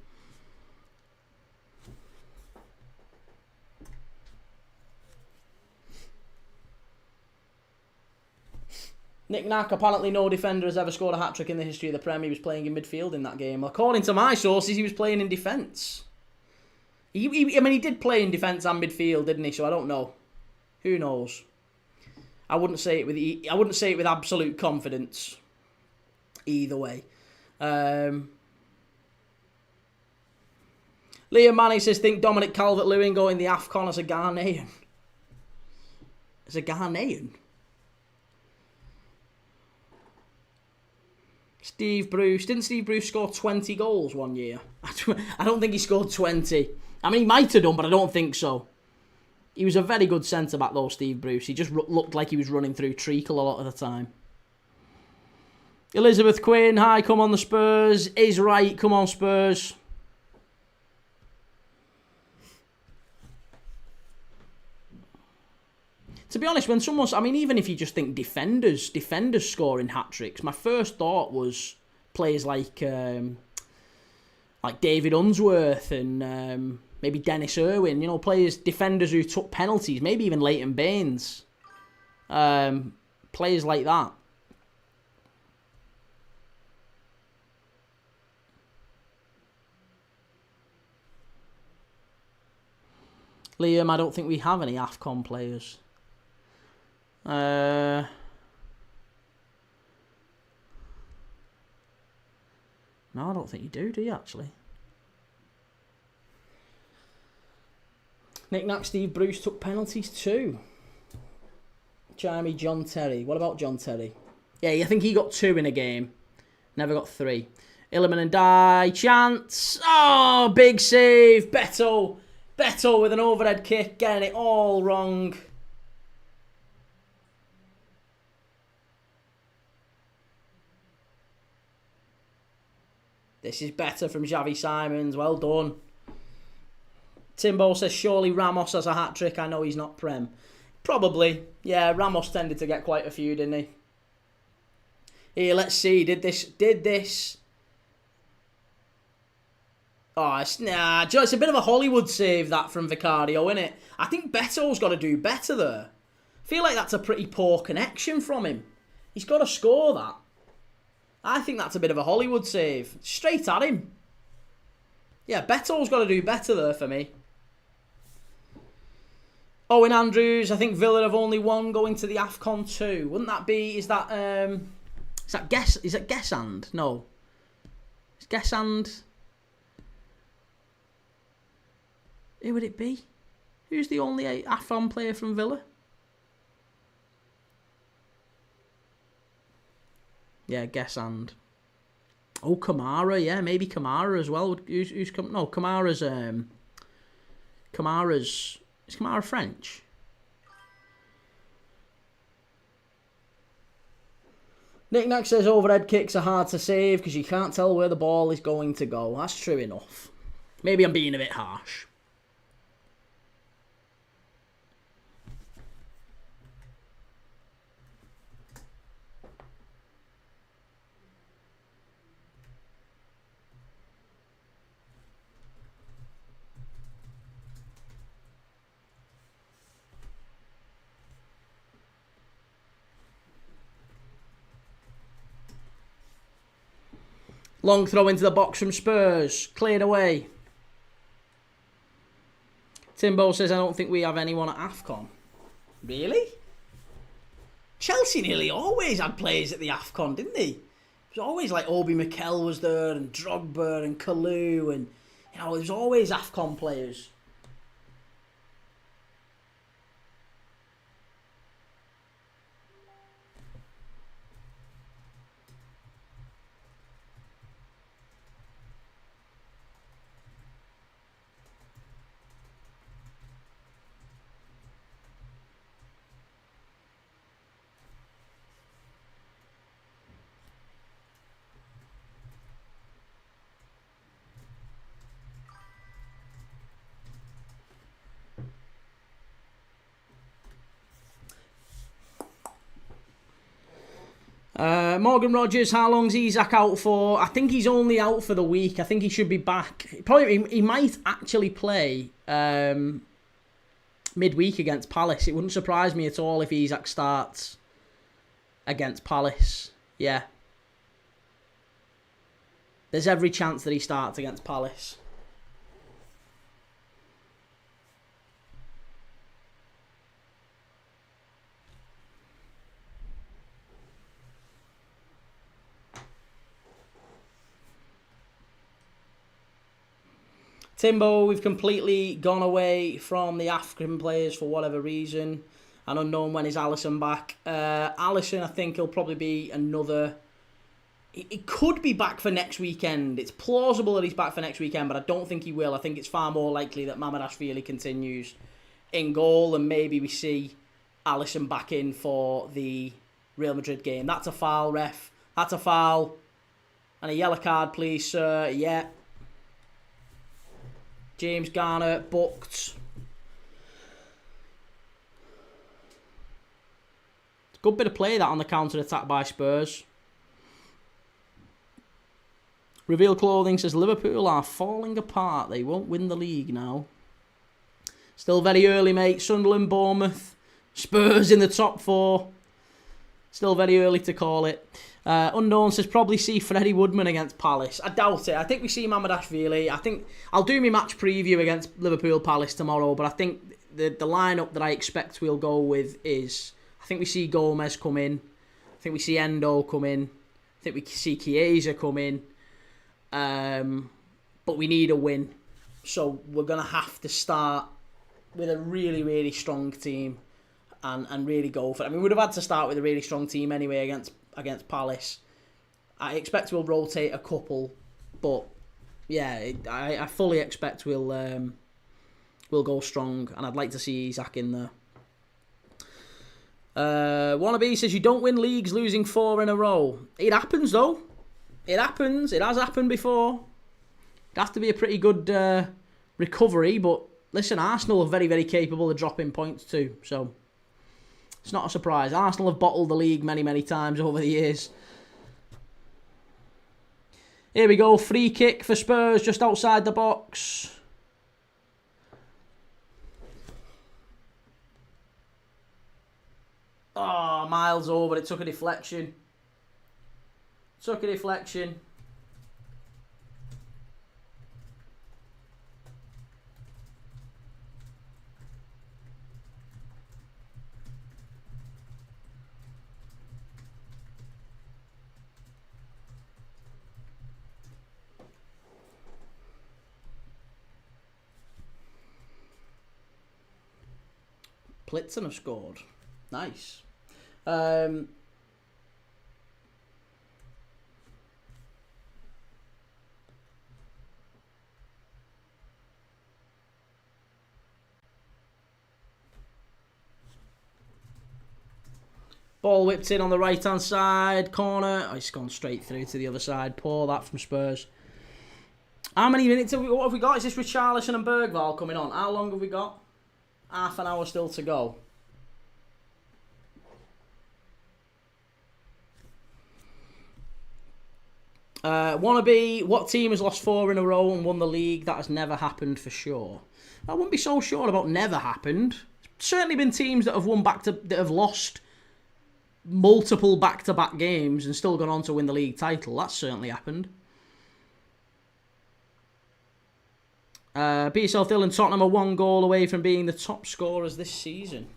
Nick Nack, apparently no defender has ever scored a hat-trick in the history of the Premier. He was playing in midfield in that game. According to my sources, he was playing in defence. He did play in defence and midfield, didn't he? So I don't know. Who knows? I wouldn't say it with absolute confidence. Either way. Liam Manny says, think Dominic Calvert-Lewin going the AFCON as a Ghanaian. As a Ghanaian? Steve Bruce. Didn't Steve Bruce score 20 goals one year? I don't think he scored 20. I mean, he might have done, but I don't think so. He was a very good centre-back, though, Steve Bruce. He just looked like he was running through treacle a lot of the time. Elizabeth Quinn, hi, come on the Spurs. Is right, come on Spurs. To be honest, when someone's... I mean, even if you just think defenders scoring hat-tricks, my first thought was players like David Unsworth and maybe Dennis Irwin, you know, defenders who took penalties, maybe even Leighton Baines. Players like that. Liam, I don't think we have any AFCON players. No, I don't think you do you, actually? Nick Nack, Steve Bruce took penalties too. Chimey, John Terry. What about John Terry? Yeah, I think he got 2 in a game. Never got 3. Illiman and Die. Chance. Oh, big save. Beto with an overhead kick. Getting it all wrong. This is better from Xavi Simons. Well done. Timbo says, surely Ramos has a hat-trick. I know he's not Prem. Probably. Yeah, Ramos tended to get quite a few, didn't he? Here, let's see. Did this... Oh, it's a bit of a Hollywood save, that, from Vicario, isn't it? I think Beto's got to do better there. I feel like that's a pretty poor connection from him. He's got to score that. I think that's a bit of a Hollywood save. Straight at him. Yeah, Beto's got to do better there for me. Owen Andrews, I think Villa have only one going to the AFCON 2. Wouldn't that be, is that Guessand? No. Is Guessand... Who would it be? Who's the only AFCON player from Villa? Yeah, Guessand. Oh, Kamara, yeah, maybe Kamara as well. Kamara's is Kamara French? Nick Nack says overhead kicks are hard to save because you can't tell where the ball is going to go. That's true enough. Maybe I'm being a bit harsh. Long throw into the box from Spurs. Cleared away. Timbo says, I don't think we have anyone at AFCON. Really? Chelsea nearly always had players at the AFCON, didn't they? It was always like Obi Mikel was there, and Drogba, and Kalou, and there was always AFCON players. Morgan Rogers, how long's Isak out for? I think he's only out for the week. I think he should be back. He might actually play midweek against Palace. It wouldn't surprise me at all if Isak starts against Palace. Yeah. There's every chance that he starts against Palace. Timbo, we've completely gone away from the African players for whatever reason. And unknown when is Alisson back. Alisson, I think he'll probably be another... He could be back for next weekend. It's plausible that he's back for next weekend, but I don't think he will. I think it's far more likely that Mamardashvili continues in goal, and maybe we see Alisson back in for the Real Madrid game. That's a foul, ref. That's a foul. And a yellow card, please, sir. Yeah. James Garner booked. Good bit of play that on the counter-attack by Spurs. Reveal Clothing says Liverpool are falling apart. They won't win the league now. Still very early, mate. Sunderland, Bournemouth, Spurs in the top 4. Still very early to call it. Unknown says probably see Freddie Woodman against Palace. I doubt it. I think we see Mamardashvili. I think I'll do my match preview against Liverpool Palace tomorrow, but I think the lineup that I expect we'll go with is, I think we see Gomez come in. I think we see Endo come in. I think we see Chiesa come in. But we need a win. So we're going to have to start with a really, really strong team and really go for it. I mean, we would have had to start with a really strong team anyway against against Palace. I expect we'll rotate a couple, but yeah, I fully expect we'll go strong, and I'd like to see Isak in there. Wannabe says you don't win leagues losing 4 in a row. It happens though. It happens. It has happened before. It'd have to be a pretty good recovery, but listen, Arsenal are very, very capable of dropping points too, so it's not a surprise. Arsenal have bottled the league many, many times over the years. Here we go, free kick for Spurs just outside the box. Oh, miles over. It took a deflection. Plitzen have scored. Nice. Ball whipped in on the right-hand side. Corner. Oh, it's gone straight through to the other side. Poor that from Spurs. How many minutes what have we got? Is this Richarlison and Bergvall coming on? How long have we got? Half an hour still to go. Wannabe, what team has lost 4 in a row and won the league? That has never happened for sure. I wouldn't be so sure about never happened. Certainly been teams that have that have lost multiple back-to-back games and still gone on to win the league title. That's certainly happened. Beat yourself, Dylan. Tottenham are 1 goal away from being the top scorers this season.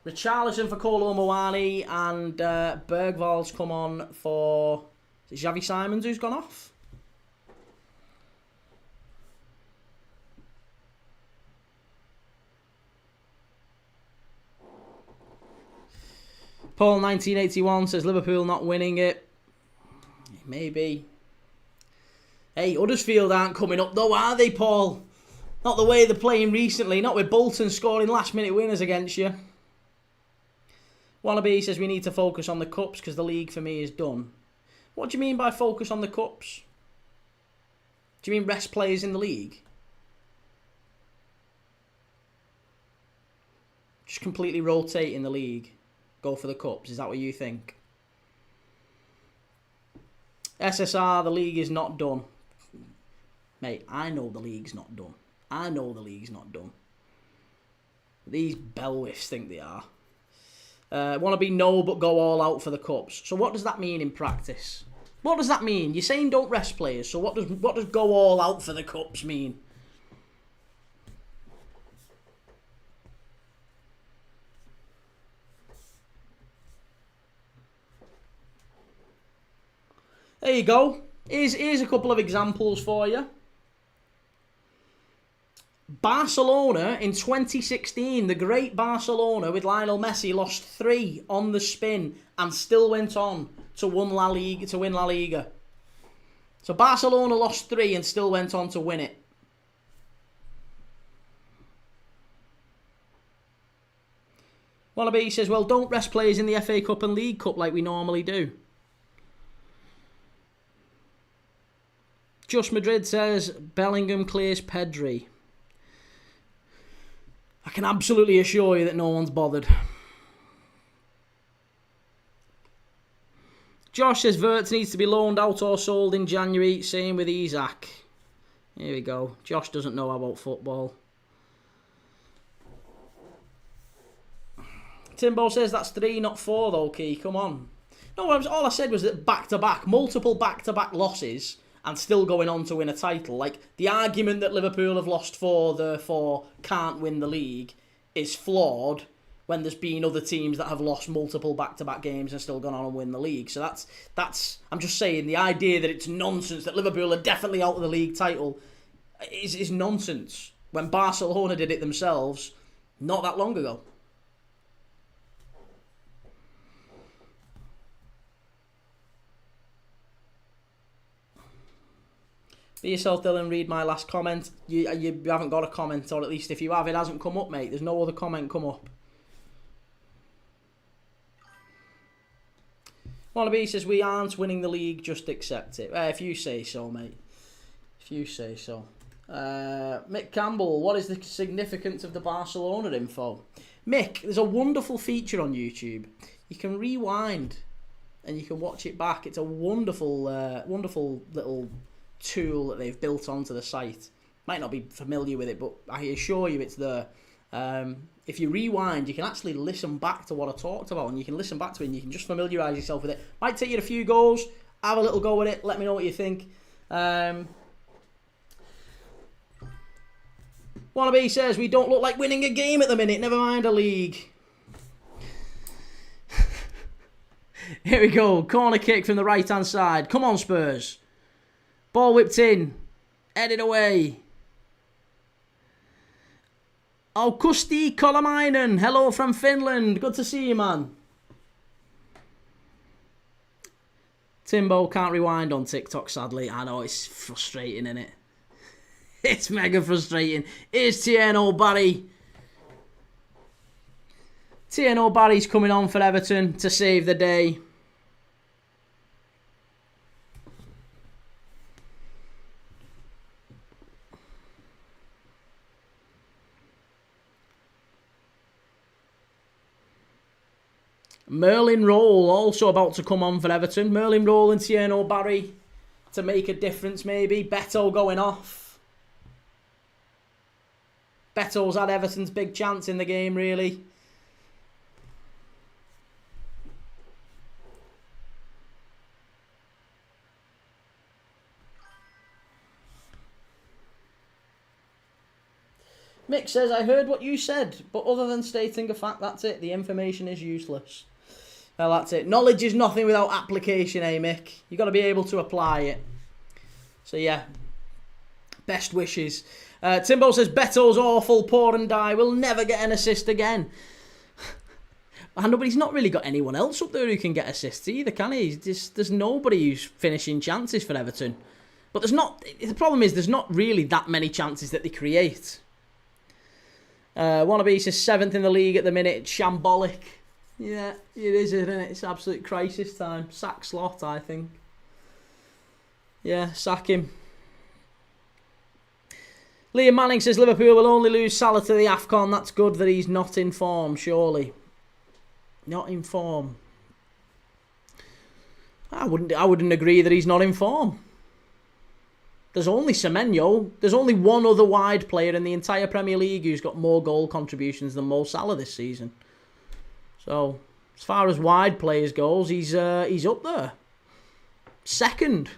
Richarlison for Kolo Muani, and Bergvall's come on for... Is it Xavi Simons who's gone off? Paul 1981 says Liverpool not winning it. Maybe. Hey, Huddersfield aren't coming up though, are they, Paul? Not the way they're playing recently. Not with Bolton scoring last-minute winners against you. Wannabe says we need to focus on the cups because the league for me is done. What do you mean by focus on the cups? Do you mean rest players in the league? Just completely rotate in the league. Go for the cups. Is that what you think? SSR, the league is not done. Mate, I know the league's not done. I know the league's not done. These bellwiths think they are. Want to be no, but go all out for the cups. So what does that mean in practice? What does that mean? You're saying don't rest players. So what does go all out for the cups mean? There you go. Here's a couple of examples for you. Barcelona in 2016, the great Barcelona with Lionel Messi lost 3 on the spin and still went on to win La Liga. So Barcelona lost 3 and still went on to win it. Wannabe says, well, don't rest players in the FA Cup and League Cup like we normally do. Just Madrid says, Bellingham clears Pedri. I can absolutely assure you that no one's bothered. Josh says Wirtz needs to be loaned out or sold in January. Same with Isak. Here we go. Josh doesn't know about football. Timbo says that's 3, not 4 though, Key. Come on. No, all I said was that back-to-back, multiple back-to-back losses and still going on to win a title. Like, the argument that Liverpool have lost 4, therefore can't win the league is flawed when there's been other teams that have lost multiple back-to-back games and still gone on and win the league. So that's I'm just saying, the idea that it's nonsense that Liverpool are definitely out of the league title is nonsense. When Barcelona did it themselves not that long ago. Be yourself, Dylan. Read my last comment. You haven't got a comment, or at least if you have, it hasn't come up, mate. There's no other comment come up. Wannabe says, we aren't winning the league, just accept it. If you say so, mate. If you say so. Mick Campbell, what is the significance of the Barcelona info? Mick, there's a wonderful feature on YouTube. You can rewind and you can watch it back. It's a wonderful, wonderful little tool that they've built onto the site. Might not be familiar with it, but I assure you it's there. If you rewind, you can actually listen back to what I talked about, and you can listen back to it and you can just familiarise yourself with it. Might take you a few goes. Have a little go with it. Let me know what you think. Wannabe says, we don't look like winning a game at the minute. Never mind a league. Here we go. Corner kick from the right-hand side. Come on, Spurs. Ball whipped in. Headed away. Oh, Kusti Kolamainen. Hello from Finland. Good to see you, man. Timbo can't rewind on TikTok, sadly. I know, it's frustrating, isn't it? It's mega frustrating. Here's TNO Barry. TNO Barry's coming on for Everton to save the day. Merlin Roll also about to come on for Everton. Merlin Roll and TNO Barry to make a difference, maybe. Beto going off. Beto's had Everton's big chance in the game, really. Mick says, I heard what you said, but other than stating a fact, that's it. The information is useless. Well, that's it. Knowledge is nothing without application, eh, Mick? You've got to be able to apply it. So, yeah. Best wishes. Timbo says, Beto's awful, poor and die. Will never get an assist again. I know, but he's not really got anyone else up there who can get assists either, can he? There's nobody who's finishing chances for Everton. But there's not... The problem is there's not really that many chances that they create. Wannabe says 7th in the league at the minute. It's shambolic. Yeah, it is, isn't it? It's absolute crisis time. Sack Slot, I think. Yeah, sack him. Liam Manning says Liverpool will only lose Salah to the AFCON. That's good that he's not in form, surely. Not in form. I wouldn't agree that he's not in form. There's only Semenyo. There's only one other wide player in the entire Premier League who's got more goal contributions than Mo Salah this season. So, as far as wide players goes, he's up there. Second.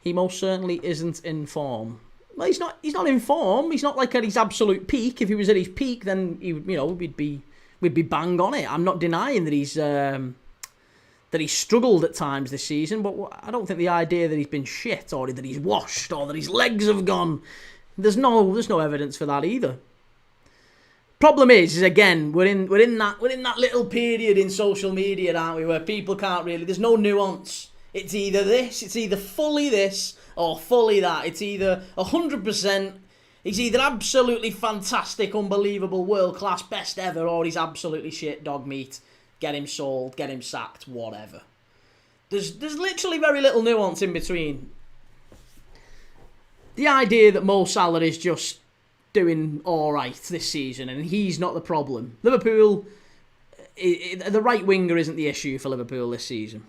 He most certainly isn't in form. Well, he's not in form. He's not like at his absolute peak. If he was at his peak, then we'd be bang on it. I'm not denying that he's struggled at times this season, but I don't think the idea that he's been shit or that he's washed or that his legs have gone, there's no evidence for that either. Problem is again, we're in that little period in social media, aren't we, where people can't really, there's no nuance. It's either this, it's either fully this or fully that. It's either 100%, he's either absolutely fantastic, unbelievable, world class, best ever, or he's absolutely shit, dog meat. Get him sold, get him sacked, whatever. There's literally very little nuance in between. The idea that Mo Salah is just doing alright this season and he's not the problem. Liverpool, the right winger isn't the issue for Liverpool this season.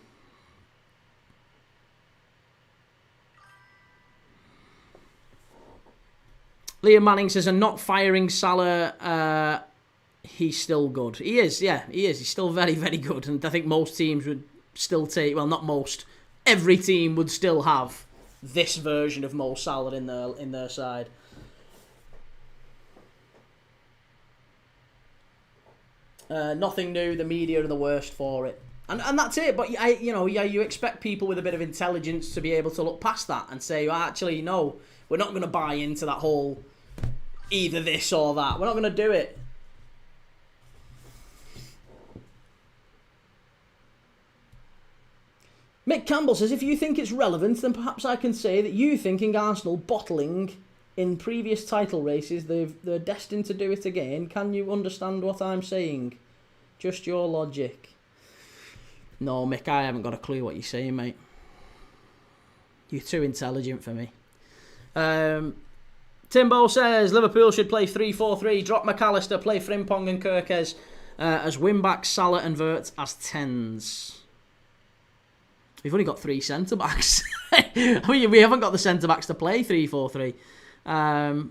Liam Manning says, I'm not firing Salah... he's still good. He is, yeah, he is. He's still very, very good. And I think most teams would still take... Well, not most. Every team would still have this version of Mo Salah in their side. Nothing new. The media are the worst for it. And that's it. But, you expect people with a bit of intelligence to be able to look past that and say, well, actually, no, we're not going to buy into that whole either this or that. We're not going to do it. Mick Campbell says, if you think it's relevant, then perhaps I can say that you thinking Arsenal bottling in previous title races, they're destined to do it again. Can you understand what I'm saying? Just your logic. No, Mick, I haven't got a clue what you're saying, mate. You're too intelligent for me. Timbo says, Liverpool should play 3-4-3, drop McAllister, play Frimpong and Kirkes as wing-backs, Salah and Vert as 10s. We've only got 3 centre-backs. We haven't got the centre-backs to play 3-4-3. And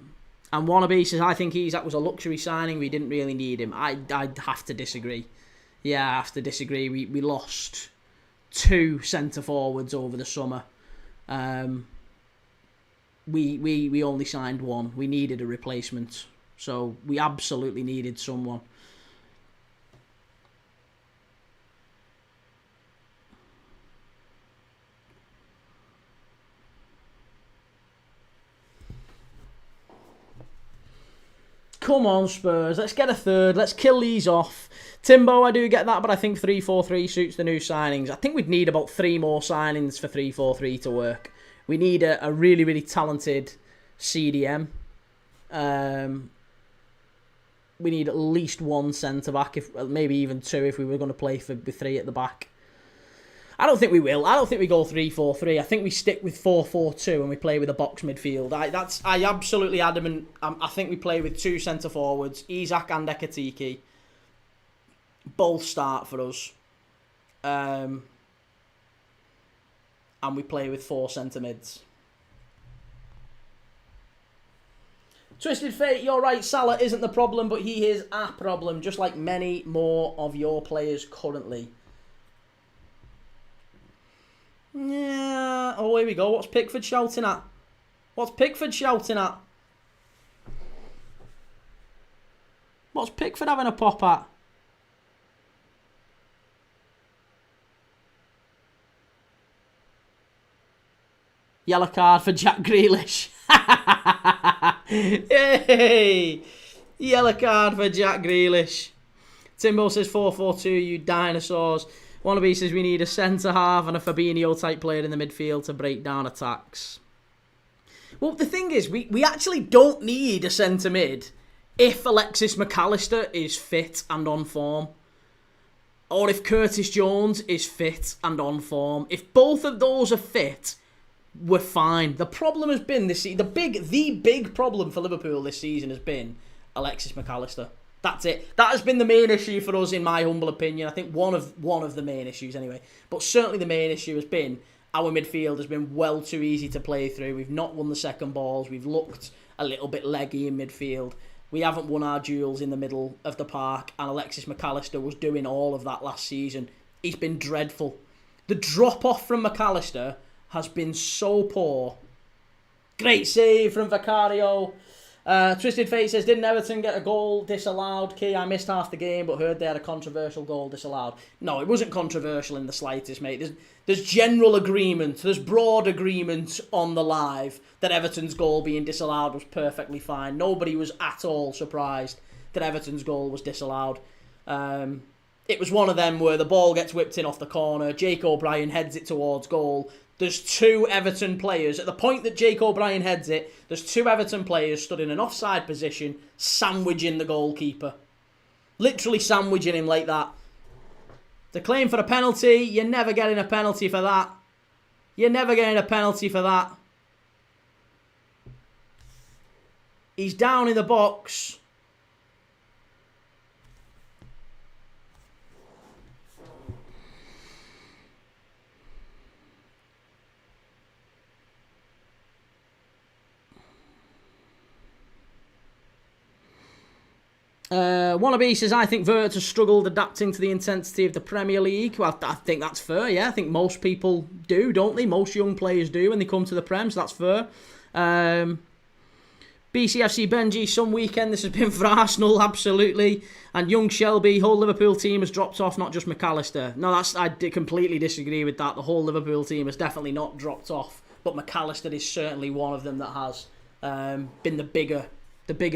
Wannabe says, I think Isak was a luxury signing. We didn't really need him. I'd have to disagree. Yeah, I have to disagree. We lost 2 centre-forwards over the summer. We only signed 1. We needed a replacement. So we absolutely needed someone. Come on, Spurs. Let's get a third. Let's kill these off. Timbo, I do get that, but I think 3-4-3 suits the new signings. I think we'd need about 3 more signings for 3-4-3 to work. We need a really, really talented CDM. We need at least 1 centre-back, maybe even 2 if we were going to play with 3 at the back. I don't think we will. I don't think we go 3-4-3. I think we stick with 4-4-2 and we play with a box midfield. I absolutely adamant. I think we play with 2 centre forwards, Isak and Ekatike. Both start for us. And we play with 4 centre mids. Twisted Fate, you're right. Salah isn't the problem, but he is a problem, just like many more of your players currently. Yeah. Oh, here we go. What's Pickford shouting at? What's Pickford shouting at? What's Pickford having a pop at? Yellow card for Jack Grealish. Hey! Yellow card for Jack Grealish. Timbo says 4-4-2, you dinosaurs. Wannabe says we need a centre-half and a Fabinho-type player in the midfield to break down attacks. Well, the thing is, we actually don't need a centre-mid if Alexis McAllister is fit and on form. Or if Curtis Jones is fit and on form. If both of those are fit, we're fine. The problem has been this season, the big problem for Liverpool this season has been Alexis McAllister. That's it. That has been the main issue for us, in my humble opinion. I think one of the main issues, anyway. But certainly the main issue has been our midfield has been well too easy to play through. We've not won the second balls. We've looked a little bit leggy in midfield. We haven't won our duels in the middle of the park. And Alexis McAllister was doing all of that last season. He's been dreadful. The drop-off from McAllister has been so poor. Great save from Vicario. Twisted Fate says, didn't Everton get a goal disallowed? Key, I missed half the game, but heard they had a controversial goal disallowed. No, it wasn't controversial in the slightest, mate. There's general agreement, there's broad agreement on the live that Everton's goal being disallowed was perfectly fine. Nobody was at all surprised that Everton's goal was disallowed. It was one of them where the ball gets whipped in off the corner, Jake O'Brien heads it towards goal. There's 2 Everton players. At the point that Jake O'Brien heads it, there's 2 Everton players stood in an offside position, sandwiching the goalkeeper. Literally sandwiching him like that. The claim for a penalty, you're never getting a penalty for that. You're never getting a penalty for that. He's down in the box. Wannabe says, I think Vert has struggled adapting to the intensity of the Premier League. Well, I think that's fair, yeah. I think most people do, don't they? Most young players do when they come to the Prem, so that's fair. BCFC Benji, some weekend this has been for Arsenal, absolutely. And young Shelby, whole Liverpool team has dropped off, not just McAllister. No, I completely disagree with that. The whole Liverpool team has definitely not dropped off, but McAllister is certainly one of them that has been the bigger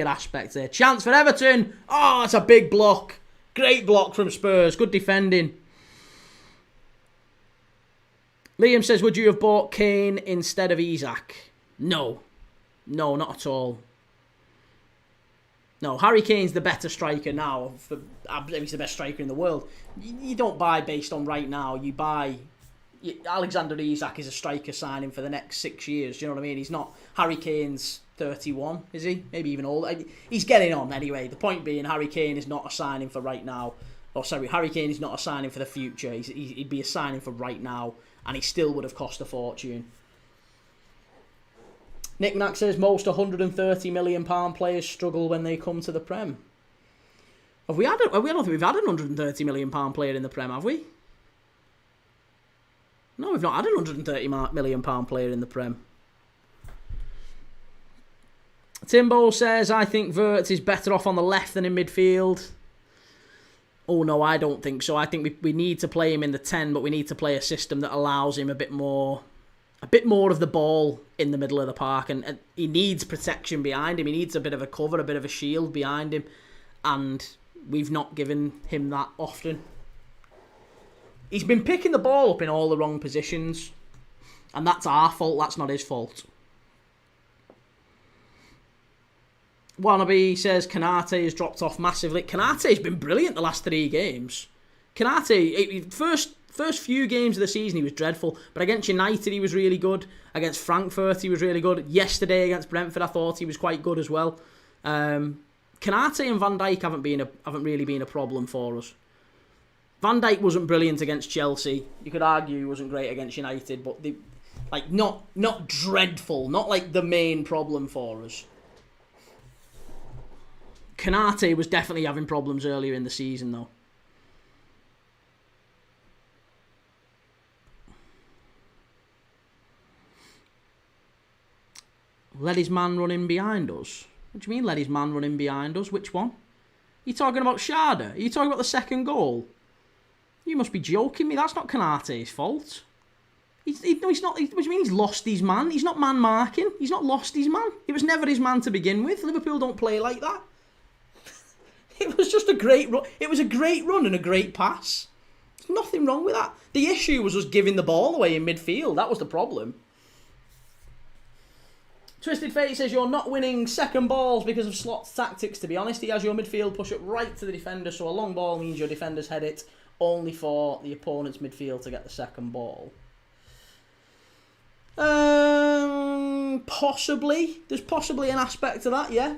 aspect there. Chance for Everton. Oh, it's a big block. Great block from Spurs. Good defending. Liam says, would you have bought Kane instead of Isak? No. No, not at all. No, Harry Kane's the better striker now. He's the best striker in the world. You don't buy based on right now. You buy... Alexander Isak is a striker signing for the next 6 years. Do you know what I mean? He's not... Harry Kane's 31, is he? Maybe even older. He's getting on anyway. The point being, Harry Kane is not a signing for right now. Harry Kane is not a signing for the future. He'd be a signing for right now, and he still would have cost a fortune. Nick Knack says most £130 million players struggle when they come to the Prem. I don't think we've had an £130 million player in the Prem, have we? No, we've not had an £130 million player in the Prem. Timbo says, I think Wirtz is better off on the left than in midfield. Oh, no, I don't think so. I think we need to play him in the 10, but we need to play a system that allows him a bit more of the ball in the middle of the park, and he needs protection behind him. He needs a bit of a cover, a bit of a shield behind him, and we've not given him that often. He's been picking the ball up in all the wrong positions, and that's our fault, that's not his fault. Wannabe says Kanate has dropped off massively. Kanate's been brilliant the last 3 games. Kanate, first few games of the season he was dreadful, but against United he was really good. Against Frankfurt he was really good. Yesterday against Brentford I thought he was quite good as well. Kanate and Van Dijk haven't really been a problem for us. Van Dijk wasn't brilliant against Chelsea. You could argue he wasn't great against United, but not dreadful, not like the main problem for us. Kanate was definitely having problems earlier in the season though. Let his man run in behind us? What do you mean let his man run in behind us? Which one? Are you talking about Sharda? Are you talking about the second goal? You must be joking me. That's not Kanate's fault. He's not. What do you mean he's lost his man? He's not man marking. He's not lost his man. It was never his man to begin with. Liverpool don't play like that. It was just a great run. It was a great run and a great pass. There's nothing wrong with that. The issue was us giving the ball away in midfield. That was the problem. Twisted Fate says you're not winning second balls because of Slot's tactics. To be honest, he has your midfield push up right to the defender, so a long ball means your defenders head it only for the opponent's midfield to get the second ball. Possibly. There's possibly an aspect to that, yeah.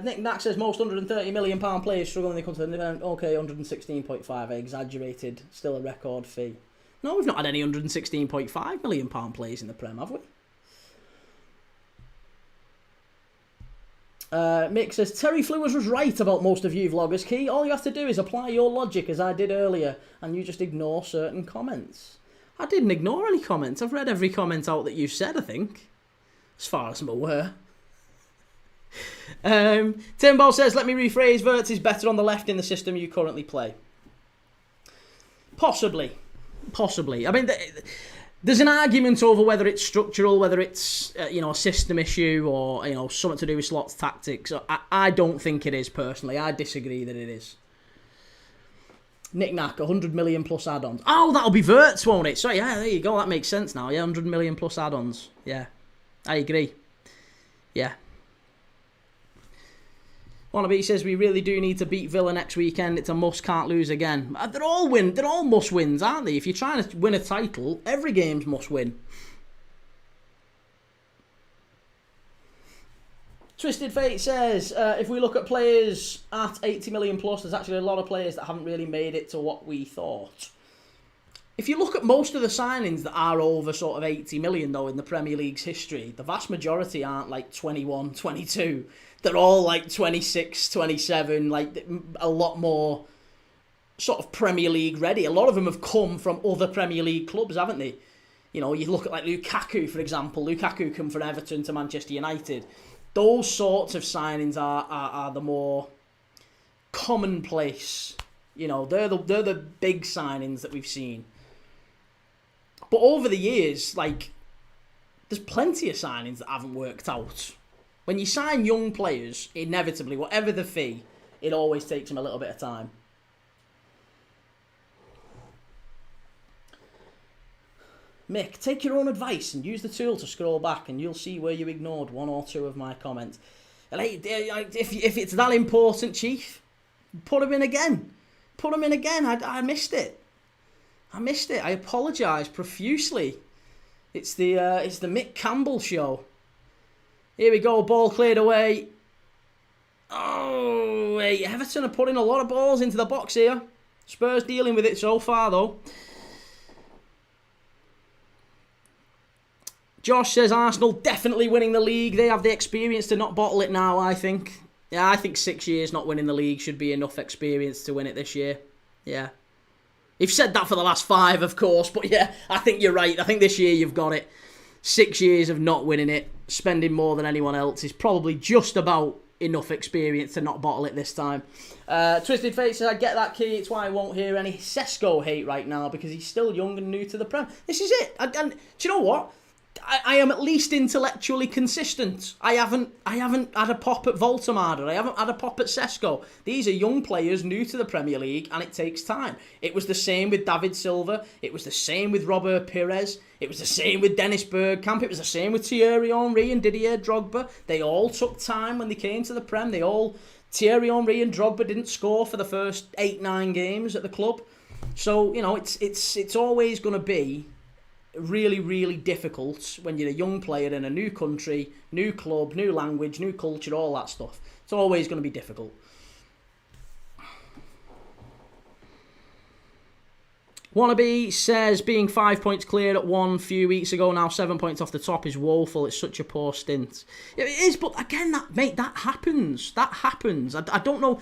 Nick Knack says most £130 million players struggle when they come to the event. Okay, 116.5. I exaggerated. Still a record fee. No, we've not had any £116.5 million players in the Prem, have we? Mick says Terry Flewers was right about most of you vloggers. Key, all you have to do is apply your logic as I did earlier, and you just ignore certain comments. I didn't ignore any comments. I've read every comment out that you've said, I think, as far as I'm aware. Timbo says, let me rephrase, Wirtz is better on the left in the system you currently play. Possibly. I mean, there's an argument over whether it's structural, whether it's a system issue, or something to do with Slot's tactics. I don't think it is personally. I disagree that it is. Nick Knack, 100 million plus add-ons. Oh, that'll be Wirtz, won't it? So yeah, there you go. That makes sense now. Yeah, 100 million plus add-ons. Yeah, I agree. Yeah. Wannabe says we really do need to beat Villa next weekend. It's a must, can't lose again. They're all must wins, aren't they? If you're trying to win a title, every game's must win. Twisted Fate says if we look at players at 80 million plus, there's actually a lot of players that haven't really made it to what we thought. If you look at most of the signings that are over sort of 80 million though in the Premier League's history, the vast majority aren't like 21, 22. They're all like 26, 27, like a lot more sort of Premier League ready. A lot of them have come from other Premier League clubs, haven't they? You look at like Lukaku, for example. Lukaku come from Everton to Manchester United. Those sorts of signings are the more commonplace. They're the big signings that we've seen. But over the years, there's plenty of signings that haven't worked out. When you sign young players, inevitably, whatever the fee, it always takes them a little bit of time. Mick, take your own advice and use the tool to scroll back and you'll see where you ignored one or two of my comments. If it's that important, Chief, put them in again. Put them in again. I missed it. I apologise profusely. It's the Mick Campbell show. Here we go, ball cleared away. Oh, wait, Everton are putting a lot of balls into the box here. Spurs dealing with it so far, though. Josh says Arsenal definitely winning the league. They have the experience to not bottle it now, I think. Yeah, I think 6 years not winning the league should be enough experience to win it this year. Yeah. You've said that for the last 5, of course, but yeah, I think you're right. I think this year you've got it. 6 years of not winning it, spending more than anyone else is probably just about enough experience to not bottle it this time. Twisted Fate says, I get that, Key. It's why I won't hear any Sesko hate right now because he's still young and new to the Prem. This is it. And do you know what? I am at least intellectually consistent. I haven't had a pop at Voltemada. I haven't had a pop at Sesko. These are young players new to the Premier League and it takes time. It was the same with David Silva. It was the same with Robert Pires. It was the same with Dennis Bergkamp. It was the same with Thierry Henry and Didier Drogba. They all took time when they came to the Prem. Thierry Henry and Drogba didn't score for the first 8-9 games at the club. So, you know, it's always going to be really, really difficult when you're a young player in a new country, new club, new language, new culture, all that stuff. It's always going to be difficult. Wannabe says being 5 points clear at 1 few weeks ago, now 7 points off the top is woeful. It's such a poor stint. It is, but again, that happens. That happens. I don't know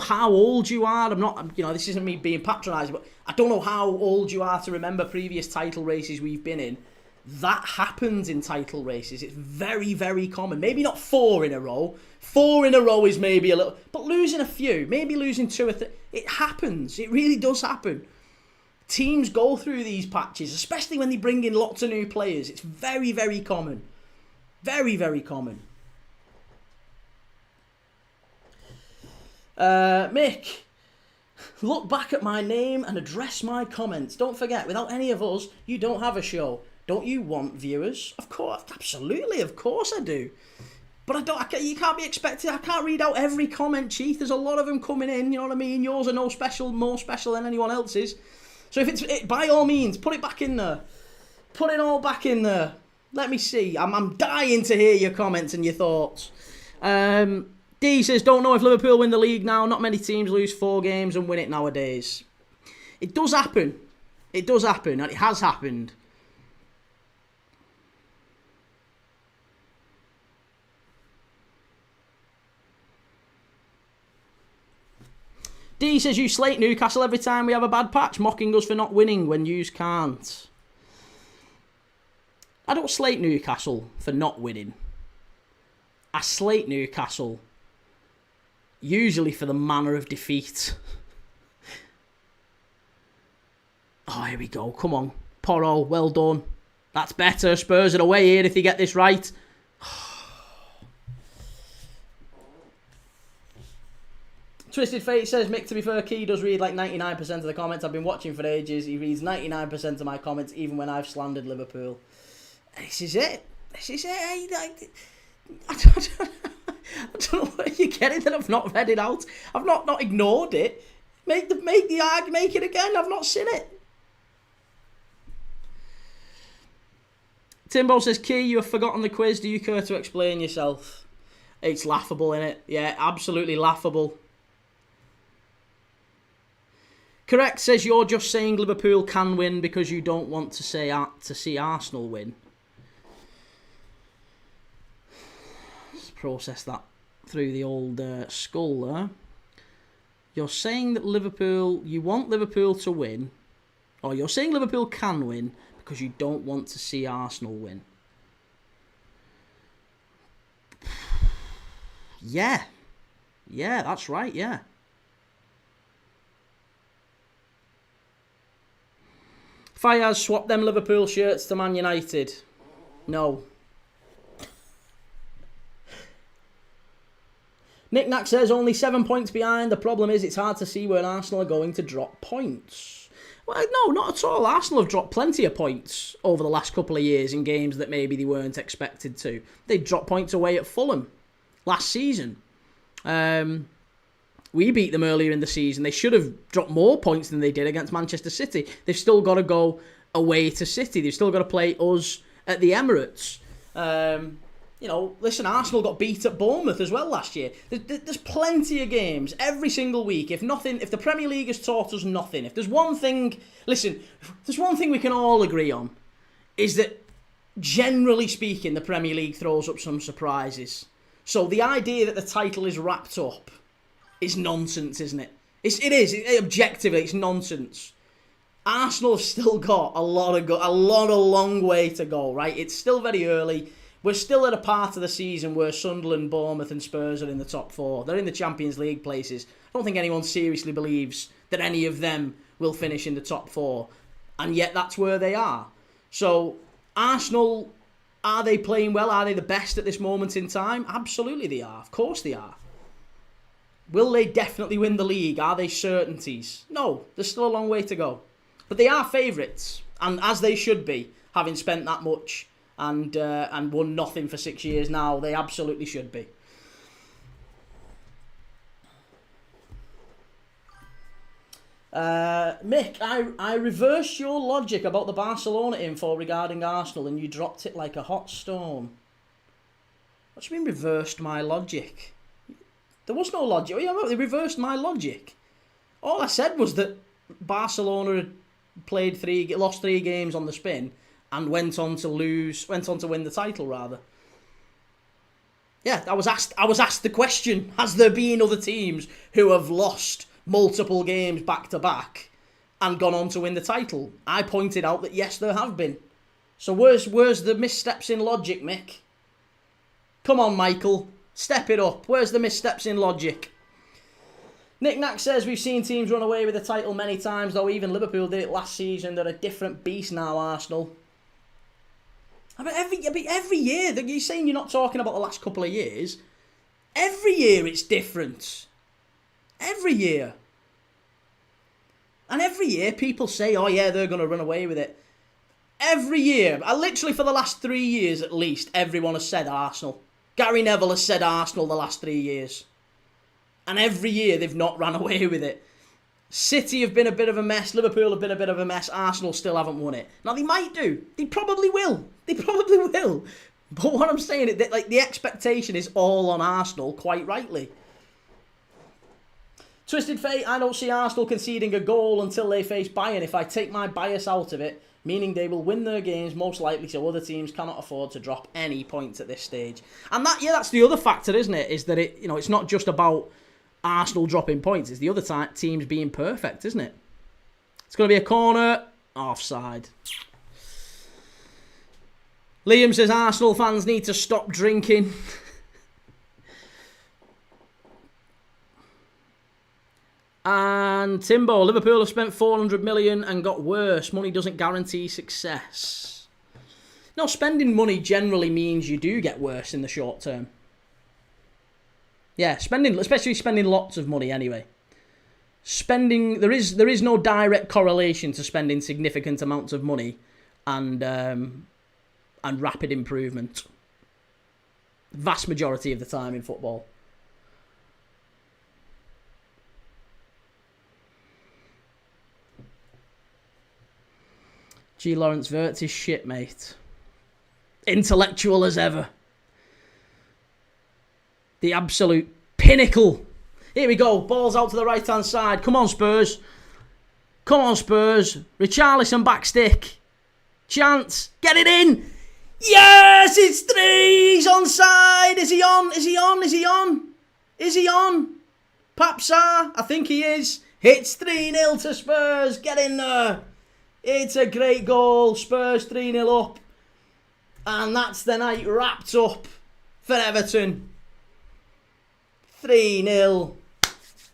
how old you are. I'm not, this isn't me being patronising, but I don't know how old you are to remember previous title races we've been in. That happens in title races. It's very, very common. Maybe not 4 in a row. 4 in a row is maybe a little, but losing a few, maybe losing 2 or 3, it happens. It really does happen. Teams go through these patches, especially when they bring in lots of new players. It's very, very common. Very, very common. Mick, look back at my name and address my comments. Don't forget, without any of us, you don't have a show. Don't you want viewers? Of course, absolutely, of course I do. But you can't be expected. I can't read out every comment, Chief. There's a lot of them coming in, you know what I mean? Yours are more special than anyone else's. So if it's by all means, put it back in there. Put it all back in there. Let me see. I'm dying to hear your comments and your thoughts. D says, don't know if Liverpool win the league now. Not many teams lose 4 games and win it nowadays. It does happen. It does happen, and it has happened. D says, you slate Newcastle every time we have a bad patch, mocking us for not winning when yous can't. I don't slate Newcastle for not winning. I slate Newcastle usually for the manner of defeat. Oh, here we go. Come on. Porro, well done. That's better. Spurs are away here if they get this right. Twisted Fate says, Mick, to be fair, Key does read like 99% of the comments. I've been watching for ages. He reads 99% of my comments, even when I've slandered Liverpool. This is it. I don't know where you're getting that I've not read it out. I've not ignored it. Make the argument, make it again. I've not seen it. Timbo says, Key, you have forgotten the quiz. Do you care to explain yourself? It's laughable, innit? Yeah, absolutely laughable. Correct says you're just saying Liverpool can win because you don't want to see Arsenal win. Let's process that through the old skull there. You're saying that you want Liverpool to win, or you're saying Liverpool can win because you don't want to see Arsenal win. Yeah, that's right, yeah. Fayaz, swap them Liverpool shirts to Man United. No. Nick Knack says only 7 points behind. The problem is it's hard to see where Arsenal are going to drop points. Well, no, not at all. Arsenal have dropped plenty of points over the last couple of years in games that maybe they weren't expected to. They dropped points away at Fulham last season. We beat them earlier in the season. They should have dropped more points than they did against Manchester City. They've still got to go away to City. They've still got to play us at the Emirates. Listen, Arsenal got beat at Bournemouth as well last year. There's plenty of games every single week. If the Premier League has taught us nothing, if there's one thing, there's one thing we can all agree on, is that generally speaking, the Premier League throws up some surprises. So the idea that the title is wrapped up is nonsense, isn't it? It is. Objectively, it's nonsense. Arsenal have still got a long way to go, right? It's still very early. We're still at a part of the season where Sunderland, Bournemouth and Spurs are in the top four. They're in the Champions League places. I don't think anyone seriously believes that any of them will finish in the top four. And yet that's where they are. So, Arsenal, are they playing well? Are they the best at this moment in time? Absolutely they are. Of course they are. Will they definitely win the league? Are they certainties? No, there's still a long way to go. But they are favourites, and as they should be, having spent that much and won nothing for 6 years now. They absolutely should be. Mick, I reversed your logic about the Barcelona info regarding Arsenal and you dropped it like a hot stone. What do you mean reversed my logic? There was no logic. Oh, yeah, they reversed my logic. All I said was that Barcelona had lost 3 games on the spin and went on to win the title rather. Yeah, I was asked the question, has there been other teams who have lost multiple games back to back and gone on to win the title? I pointed out that yes, there have been. So where's the missteps in logic, Mick? Come on, Michael. Step it up. Where's the missteps in logic? Nick Knack says we've seen teams run away with the title many times, though even Liverpool did it last season. They're a different beast now, Arsenal. I mean, every year, you're saying you're not talking about the last couple of years. Every year it's different. Every year. And every year people say, oh yeah, they're going to run away with it. Every year, literally for the last 3 years at least, everyone has said Arsenal. Gary Neville has said Arsenal the last 3 years. And every year they've not run away with it. City have been a bit of a mess. Liverpool have been a bit of a mess. Arsenal still haven't won it. Now they might do. They probably will. But what I'm saying is that the expectation is all on Arsenal, quite rightly. Twisted Fate, I don't see Arsenal conceding a goal until they face Bayern. If I take my bias out of it, meaning they will win their games most likely, so other teams cannot afford to drop any points at this stage. And that's the other factor, isn't it? Is that it's not just about Arsenal dropping points, it's the other teams being perfect, isn't it? It's going to be a corner, offside. Liam says Arsenal fans need to stop drinking. And Timbo, Liverpool have spent 400 million and got worse. Money doesn't guarantee success. No, spending money generally means you do get worse in the short term. Yeah, especially spending lots of money anyway. There is no direct correlation to spending significant amounts of money and rapid improvement. Vast majority of the time in football. G. Lawrence Wirtz is shit, mate. Intellectual as ever. The absolute pinnacle. Here we go. Ball's out to the right-hand side. Come on, Spurs. Come on, Spurs. Richarlison back stick. Chance. Get it in. Yes, it's 3. He's onside. Is he on? Is he on? Is he on? Is he on? Papsar. I think he is. It's 3-0 to Spurs. Get in there. It's a great goal. Spurs 3-0 up. And that's the night wrapped up for Everton. 3-0.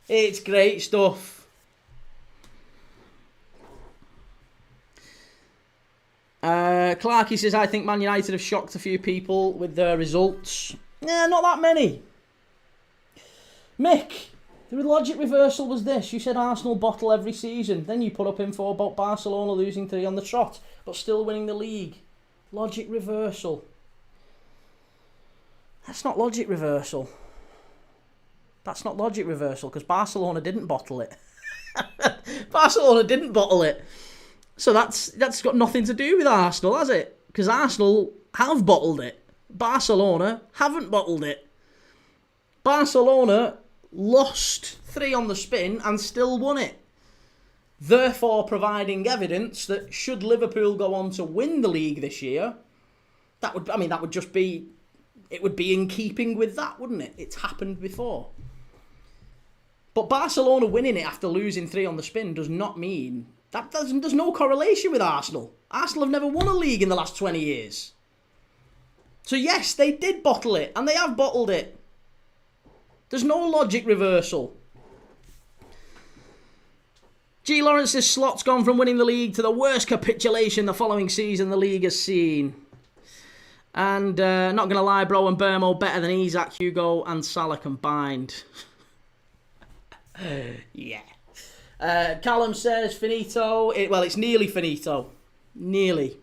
It's great stuff. Clarkey says, I think Man United have shocked a few people with their results. Yeah, not that many. Mick, the logic reversal was this. You said Arsenal bottle every season. Then you put up info about Barcelona losing 3 on the trot, but still winning the league. Logic reversal. That's not logic reversal. That's not logic reversal, because Barcelona didn't bottle it. Barcelona didn't bottle it. So that's got nothing to do with Arsenal, has it? Because Arsenal have bottled it. Barcelona haven't bottled it. Barcelona lost 3 on the spin and still won it. Therefore providing evidence that should Liverpool go on to win the league this year, that would just be, it would be in keeping with that, wouldn't it? It's happened before. But Barcelona winning it after losing 3 on the spin does not mean that there's no correlation with Arsenal. Arsenal have never won a league in the last 20 years. So yes, they did bottle it, and they have bottled it. There's no logic reversal. G. Lawrence's slot's gone from winning the league to the worst capitulation the following season the league has seen. And not going to lie, Bro and Burmo better than Isak, Hugo and Salah combined. Yeah. Callum says finito. It's nearly finito. Nearly.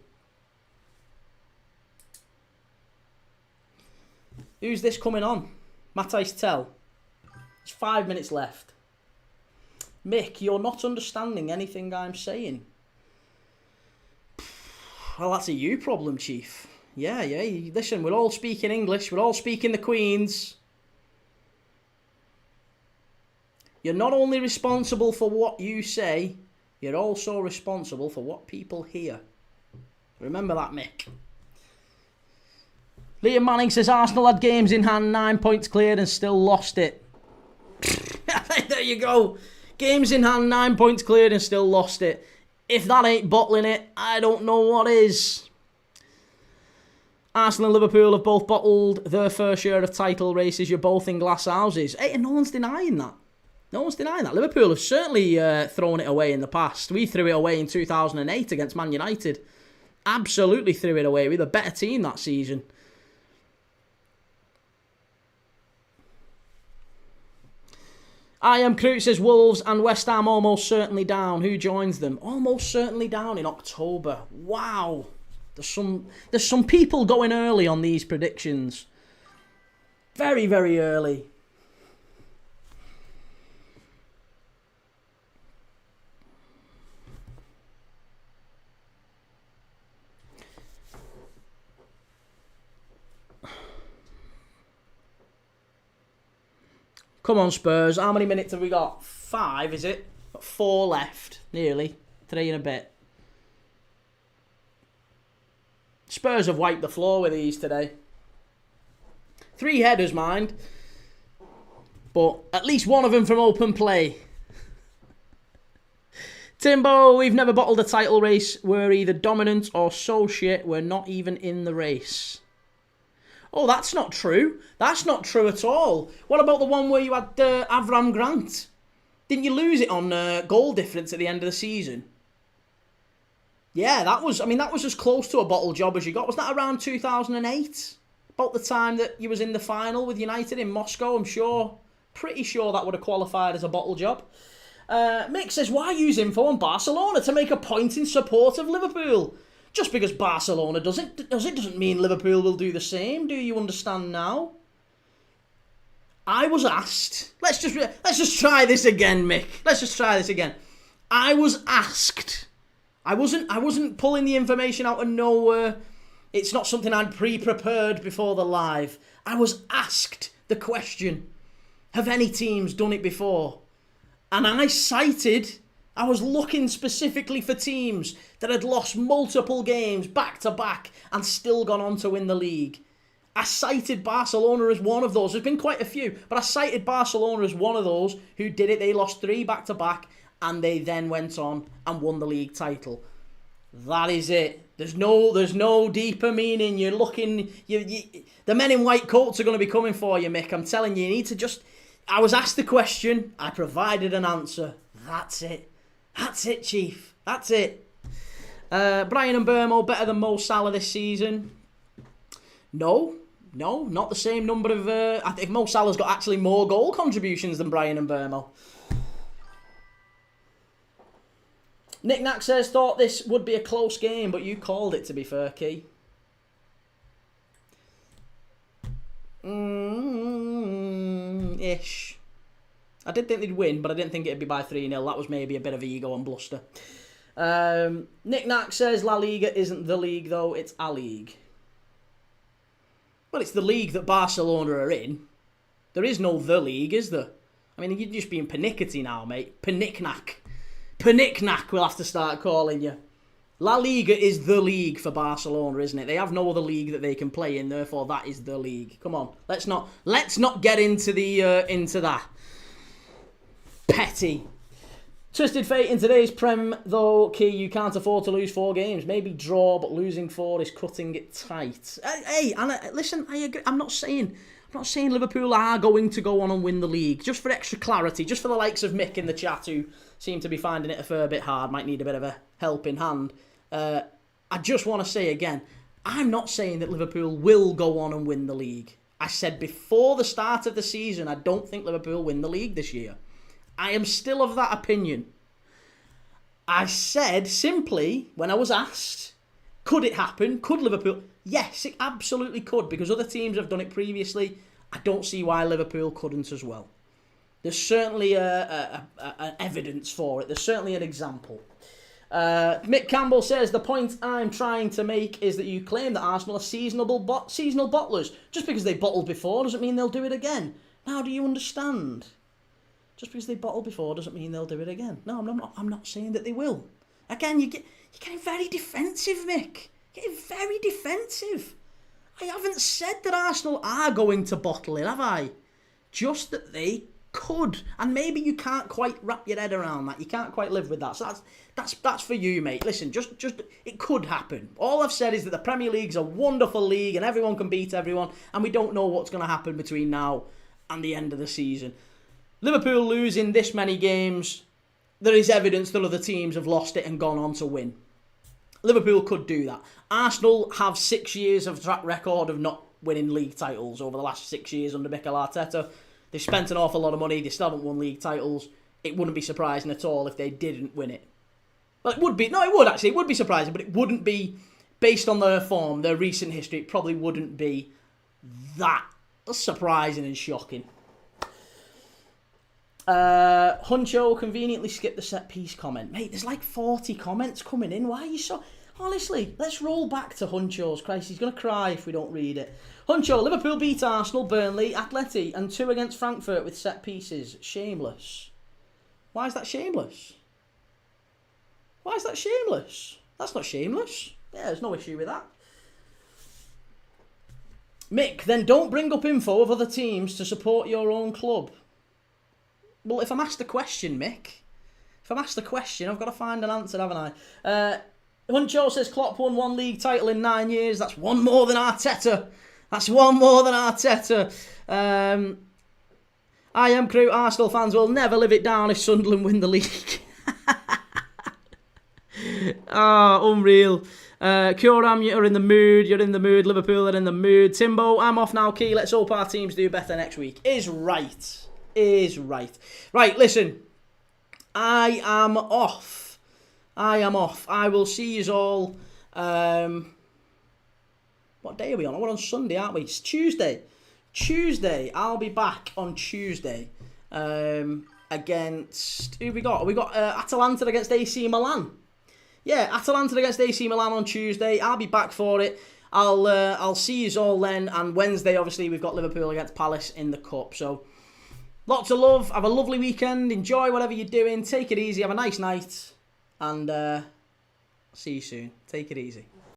Who's this coming on? Matthijs Tell. There's 5 minutes left. Mick, you're not understanding anything I'm saying. Well, that's a you problem, Chief. Yeah. Listen, we're all speaking English. We're all speaking the Queen's. You're not only responsible for what you say, you're also responsible for what people hear. Remember that, Mick. Liam Manning says Arsenal had games in hand, 9 points cleared and still lost it. There you go. Games in hand, 9 points cleared and still lost it. If that ain't bottling it, I don't know what is. Arsenal and Liverpool have both bottled their fair share of title races. You're both in glass houses. Hey, and no one's denying that. No one's denying that. Liverpool have certainly thrown it away in the past. We threw it away in 2008 against Man United. Absolutely threw it away. We were the better team that season. I Am Crute says Wolves and West Ham almost certainly down. Who joins them? Almost certainly down in October. Wow. There's some people going early on these predictions. Very, very early. Come on, Spurs. How many minutes have we got? 5, is it? Got 4 left. Nearly. 3 and a bit. Spurs have wiped the floor with these today. 3 headers, mind. But at least one of them from open play. Timbo, we've never bottled a title race. We're either dominant or so shit we're not even in the race. Oh, that's not true. That's not true at all. What about the one where you had Avram Grant? Didn't you lose it on goal difference at the end of the season? Yeah, that was as close to a bottle job as you got. Wasn't that around 2008? About the time that you was in the final with United in Moscow, I'm sure. Pretty sure that would have qualified as a bottle job. Mick says, why use info on Barcelona to make a point in support of Liverpool? Just because Barcelona does it doesn't mean Liverpool will do the same. Do you understand now? I was asked. Let's just try this again, Mick. Let's just try this again. I was asked. I wasn't pulling the information out of nowhere. It's not something I'd pre-prepared before the live. I was asked the question, have any teams done it before? And I was looking specifically for teams that had lost multiple games back to back and still gone on to win the league. I cited Barcelona as one of those. There's been quite a few, but I cited Barcelona as one of those who did it. They lost 3 back to back and they then went on and won the league title. That is it. There's no deeper meaning. You're looking. The men in white coats are going to be coming for you, Mick. I'm telling you, you need to just. I was asked the question. I provided an answer. That's it. That's it, Chief. That's it. Brian and Burmo better than Mo Salah this season. No. No, not the same number of... I think Mo Salah's got actually more goal contributions than Brian and Burmo. Nick Knack says, thought this would be a close game, but you called it, to be fair, Key. Ish. I did think they'd win, but I didn't think it'd be by 3-0. That was maybe a bit of ego and bluster. Nick Knack says, La Liga isn't the league, though. It's a league. Well, it's the league that Barcelona are in. There is no the league, is there? I mean, you're just being pernickety now, mate. Pernicknack. Pernicknack, we'll have to start calling you. La Liga is the league for Barcelona, isn't it? They have no other league that they can play in, therefore that is the league. Come on, let's not get into that. Petty. Twisted fate in today's Prem, though, Key, you can't afford to lose 4 games. Maybe draw, but losing 4 is cutting it tight. Hey, Anna, listen, I agree. I'm not saying Liverpool are going to go on and win the league. Just for extra clarity, just for the likes of Mick in the chat who seem to be finding it a fair bit hard, might need a bit of a helping hand. I just want to say again, I'm not saying that Liverpool will go on and win the league. I said before the start of the season, I don't think Liverpool win the league this year. I am still of that opinion. I said simply, when I was asked, could it happen? Could Liverpool? Yes, it absolutely could, because other teams have done it previously. I don't see why Liverpool couldn't as well. There's certainly an evidence for it. There's certainly an example. Mick Campbell says, the point I'm trying to make is that you claim that Arsenal are seasonal bottlers. Just because they bottled before doesn't mean they'll do it again. Now do you understand? Just because they bottled before doesn't mean they'll do it again. No, I'm not saying that they will. Again, you're getting very defensive, Mick. You're getting very defensive. I haven't said that Arsenal are going to bottle it, have I? Just that they could. And maybe you can't quite wrap your head around that. You can't quite live with that. So that's for you, mate. Listen, just it could happen. All I've said is that the Premier League's a wonderful league and everyone can beat everyone, and we don't know what's going to happen between now and the end of the season. Liverpool losing this many games, there is evidence that other teams have lost it and gone on to win. Liverpool could do that. Arsenal have 6 years of track record of not winning league titles over the last 6 years under Mikel Arteta. They've spent an awful lot of money. They still haven't won league titles. It wouldn't be surprising at all if they didn't win it. Well, it would be. No, it would actually. It would be surprising, but it wouldn't be, based on their form, their recent history, it probably wouldn't be that surprising and shocking. Huncho conveniently skipped the set piece comment. Mate, there's like 40 comments coming in. Why are you so... Honestly, let's roll back to Huncho's. Christ, he's going to cry if we don't read it. Huncho, Liverpool beat Arsenal, Burnley, Atleti, and 2 against Frankfurt with set pieces. Shameless. Why is that shameless? Why is that shameless? That's not shameless. Yeah, there's no issue with that. Mick, then don't bring up info of other teams to support your own club. Well, if I'm asked a question, Mick, I've got to find an answer, haven't I? Huncho says Klopp won 1 league title in 9 years. That's one more than Arteta. I am crew. Arsenal fans will never live it down if Sunderland win the league. Unreal. Kyoram, you're in the mood. Liverpool are in the mood. Timbo, I'm off now, Key. Let's hope our teams do better next week. Is right. Right, listen. I am off. I will see you all. What day are we on? We're on Sunday, aren't we? It's Tuesday. I'll be back on Tuesday. Against... Who we got? We got Atalanta against AC Milan. Yeah, Atalanta against AC Milan on Tuesday. I'll be back for it. I'll see you all then. And Wednesday, obviously, we've got Liverpool against Palace in the Cup. So, lots of love. Have a lovely weekend. Enjoy whatever you're doing. Take it easy. Have a nice night. And see you soon. Take it easy.